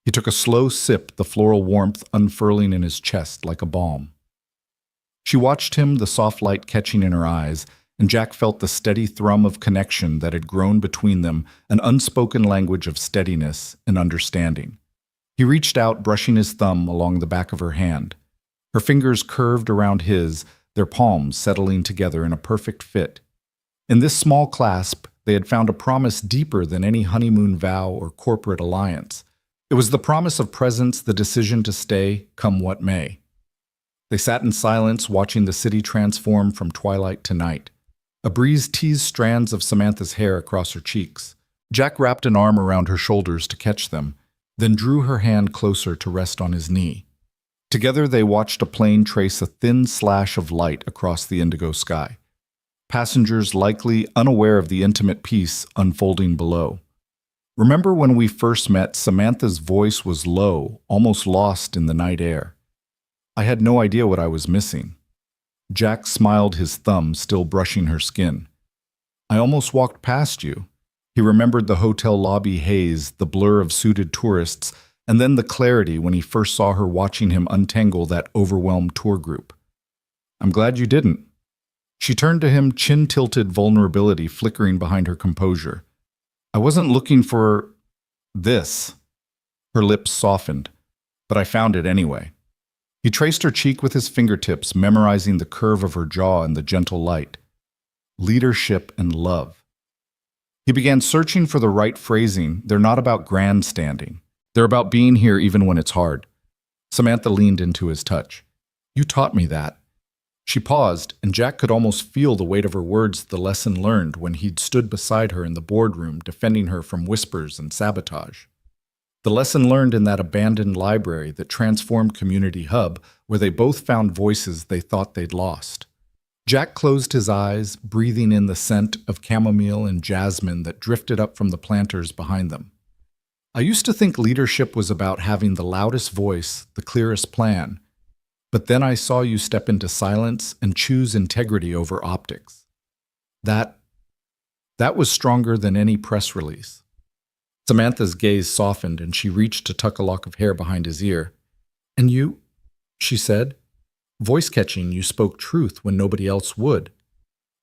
He took a slow sip, the floral warmth unfurling in his chest like a balm. She watched him, the soft light catching in her eyes, and Jack felt the steady thrum of connection that had grown between them, an unspoken language of steadiness and understanding. He reached out, brushing his thumb along the back of her hand. Her fingers curved around his, their palms settling together in a perfect fit. In this small clasp, they had found a promise deeper than any honeymoon vow or corporate alliance. It was the promise of presence, the decision to stay, come what may. They sat in silence, watching the city transform from twilight to night. A breeze teased strands of Samantha's hair across her cheeks. Jack wrapped an arm around her shoulders to catch them, then drew her hand closer to rest on his knee. Together they watched a plane trace a thin slash of light across the indigo sky. Passengers likely unaware of the intimate peace unfolding below. "Remember when we first met?" Samantha's voice was low, almost lost in the night air. "I had no idea what I was missing." Jack smiled, his thumb still brushing her skin. "I almost walked past you." He remembered the hotel lobby haze, the blur of suited tourists, and then the clarity when he first saw her watching him untangle that overwhelmed tour group. "I'm glad you didn't." She turned to him, chin-tilted vulnerability flickering behind her composure. "I wasn't looking for this." Her lips softened, "but I found it anyway." He traced her cheek with his fingertips, memorizing the curve of her jaw and the gentle light. Leadership and love. He began searching for the right phrasing. They're not about grandstanding. They're about being here even when it's hard. Samantha leaned into his touch. "You taught me that." She paused, and Jack could almost feel the weight of her words, the lesson learned when he'd stood beside her in the boardroom, defending her from whispers and sabotage. The lesson learned in that abandoned library that transformed Community Hub, where they both found voices they thought they'd lost. Jack closed his eyes, breathing in the scent of chamomile and jasmine that drifted up from the planters behind them. "I used to think leadership was about having the loudest voice, the clearest plan. But then I saw you step into silence and choose integrity over optics. That was stronger than any press release. Samantha's gaze softened and she reached to tuck a lock of hair behind his ear. And you, she said, voice catching, you spoke truth when nobody else would.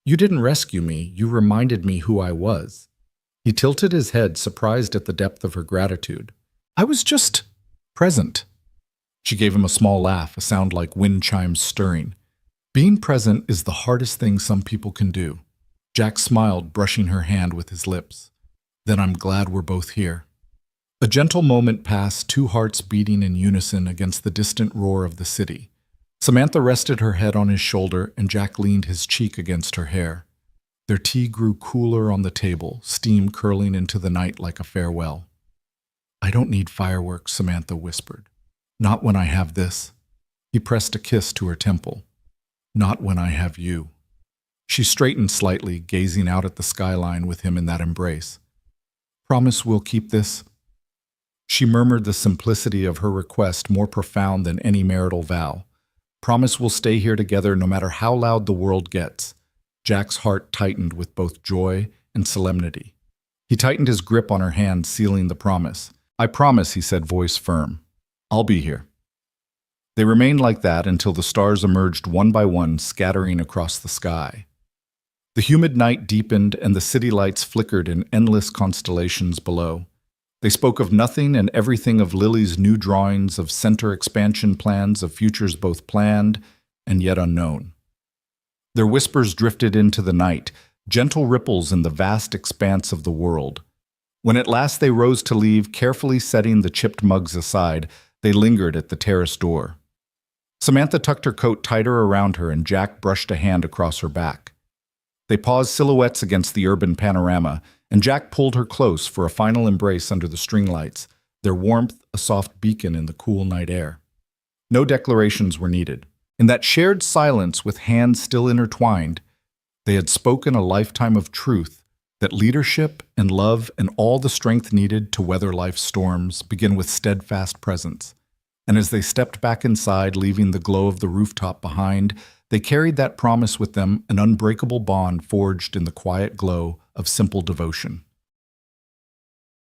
You didn't rescue me, you reminded me who I was. He tilted his head, surprised at the depth of her gratitude. I was just present. She gave him a small laugh, a sound like wind chimes stirring. Being present is the hardest thing some people can do. Jack smiled, brushing her hand with his lips. Then I'm glad we're both here. A gentle moment passed, two hearts beating in unison against the distant roar of the city. Samantha rested her head on his shoulder, and Jack leaned his cheek against her hair. Their tea grew cooler on the table, steam curling into the night like a farewell. I don't need fireworks, Samantha whispered. Not when I have this. He pressed a kiss to her temple. Not when I have you. She straightened slightly, gazing out at the skyline with him in that embrace. Promise we'll keep this? She murmured, the simplicity of her request more profound than any marital vow. Promise we'll stay here together no matter how loud the world gets. Jack's heart tightened with both joy and solemnity. He tightened his grip on her hand, sealing the promise. I promise, he said, voice firm. I'll be here. They remained like that until the stars emerged one by one, scattering across the sky. The humid night deepened and the city lights flickered in endless constellations below. They spoke of nothing and everything, of Lily's new drawings, of center expansion plans, of futures both planned and yet unknown. Their whispers drifted into the night, gentle ripples in the vast expanse of the world. When at last they rose to leave, carefully setting the chipped mugs aside, they lingered at the terrace door. Samantha tucked her coat tighter around her and Jack brushed a hand across her back. They paused, silhouettes against the urban panorama, and Jack pulled her close for a final embrace under the string lights, their warmth a soft beacon in the cool night air. No declarations were needed. In that shared silence, with hands still intertwined, they had spoken a lifetime of truth, that leadership and love and all the strength needed to weather life's storms begin with steadfast presence. And as they stepped back inside, leaving the glow of the rooftop behind, they carried that promise with them, an unbreakable bond forged in the quiet glow of simple devotion.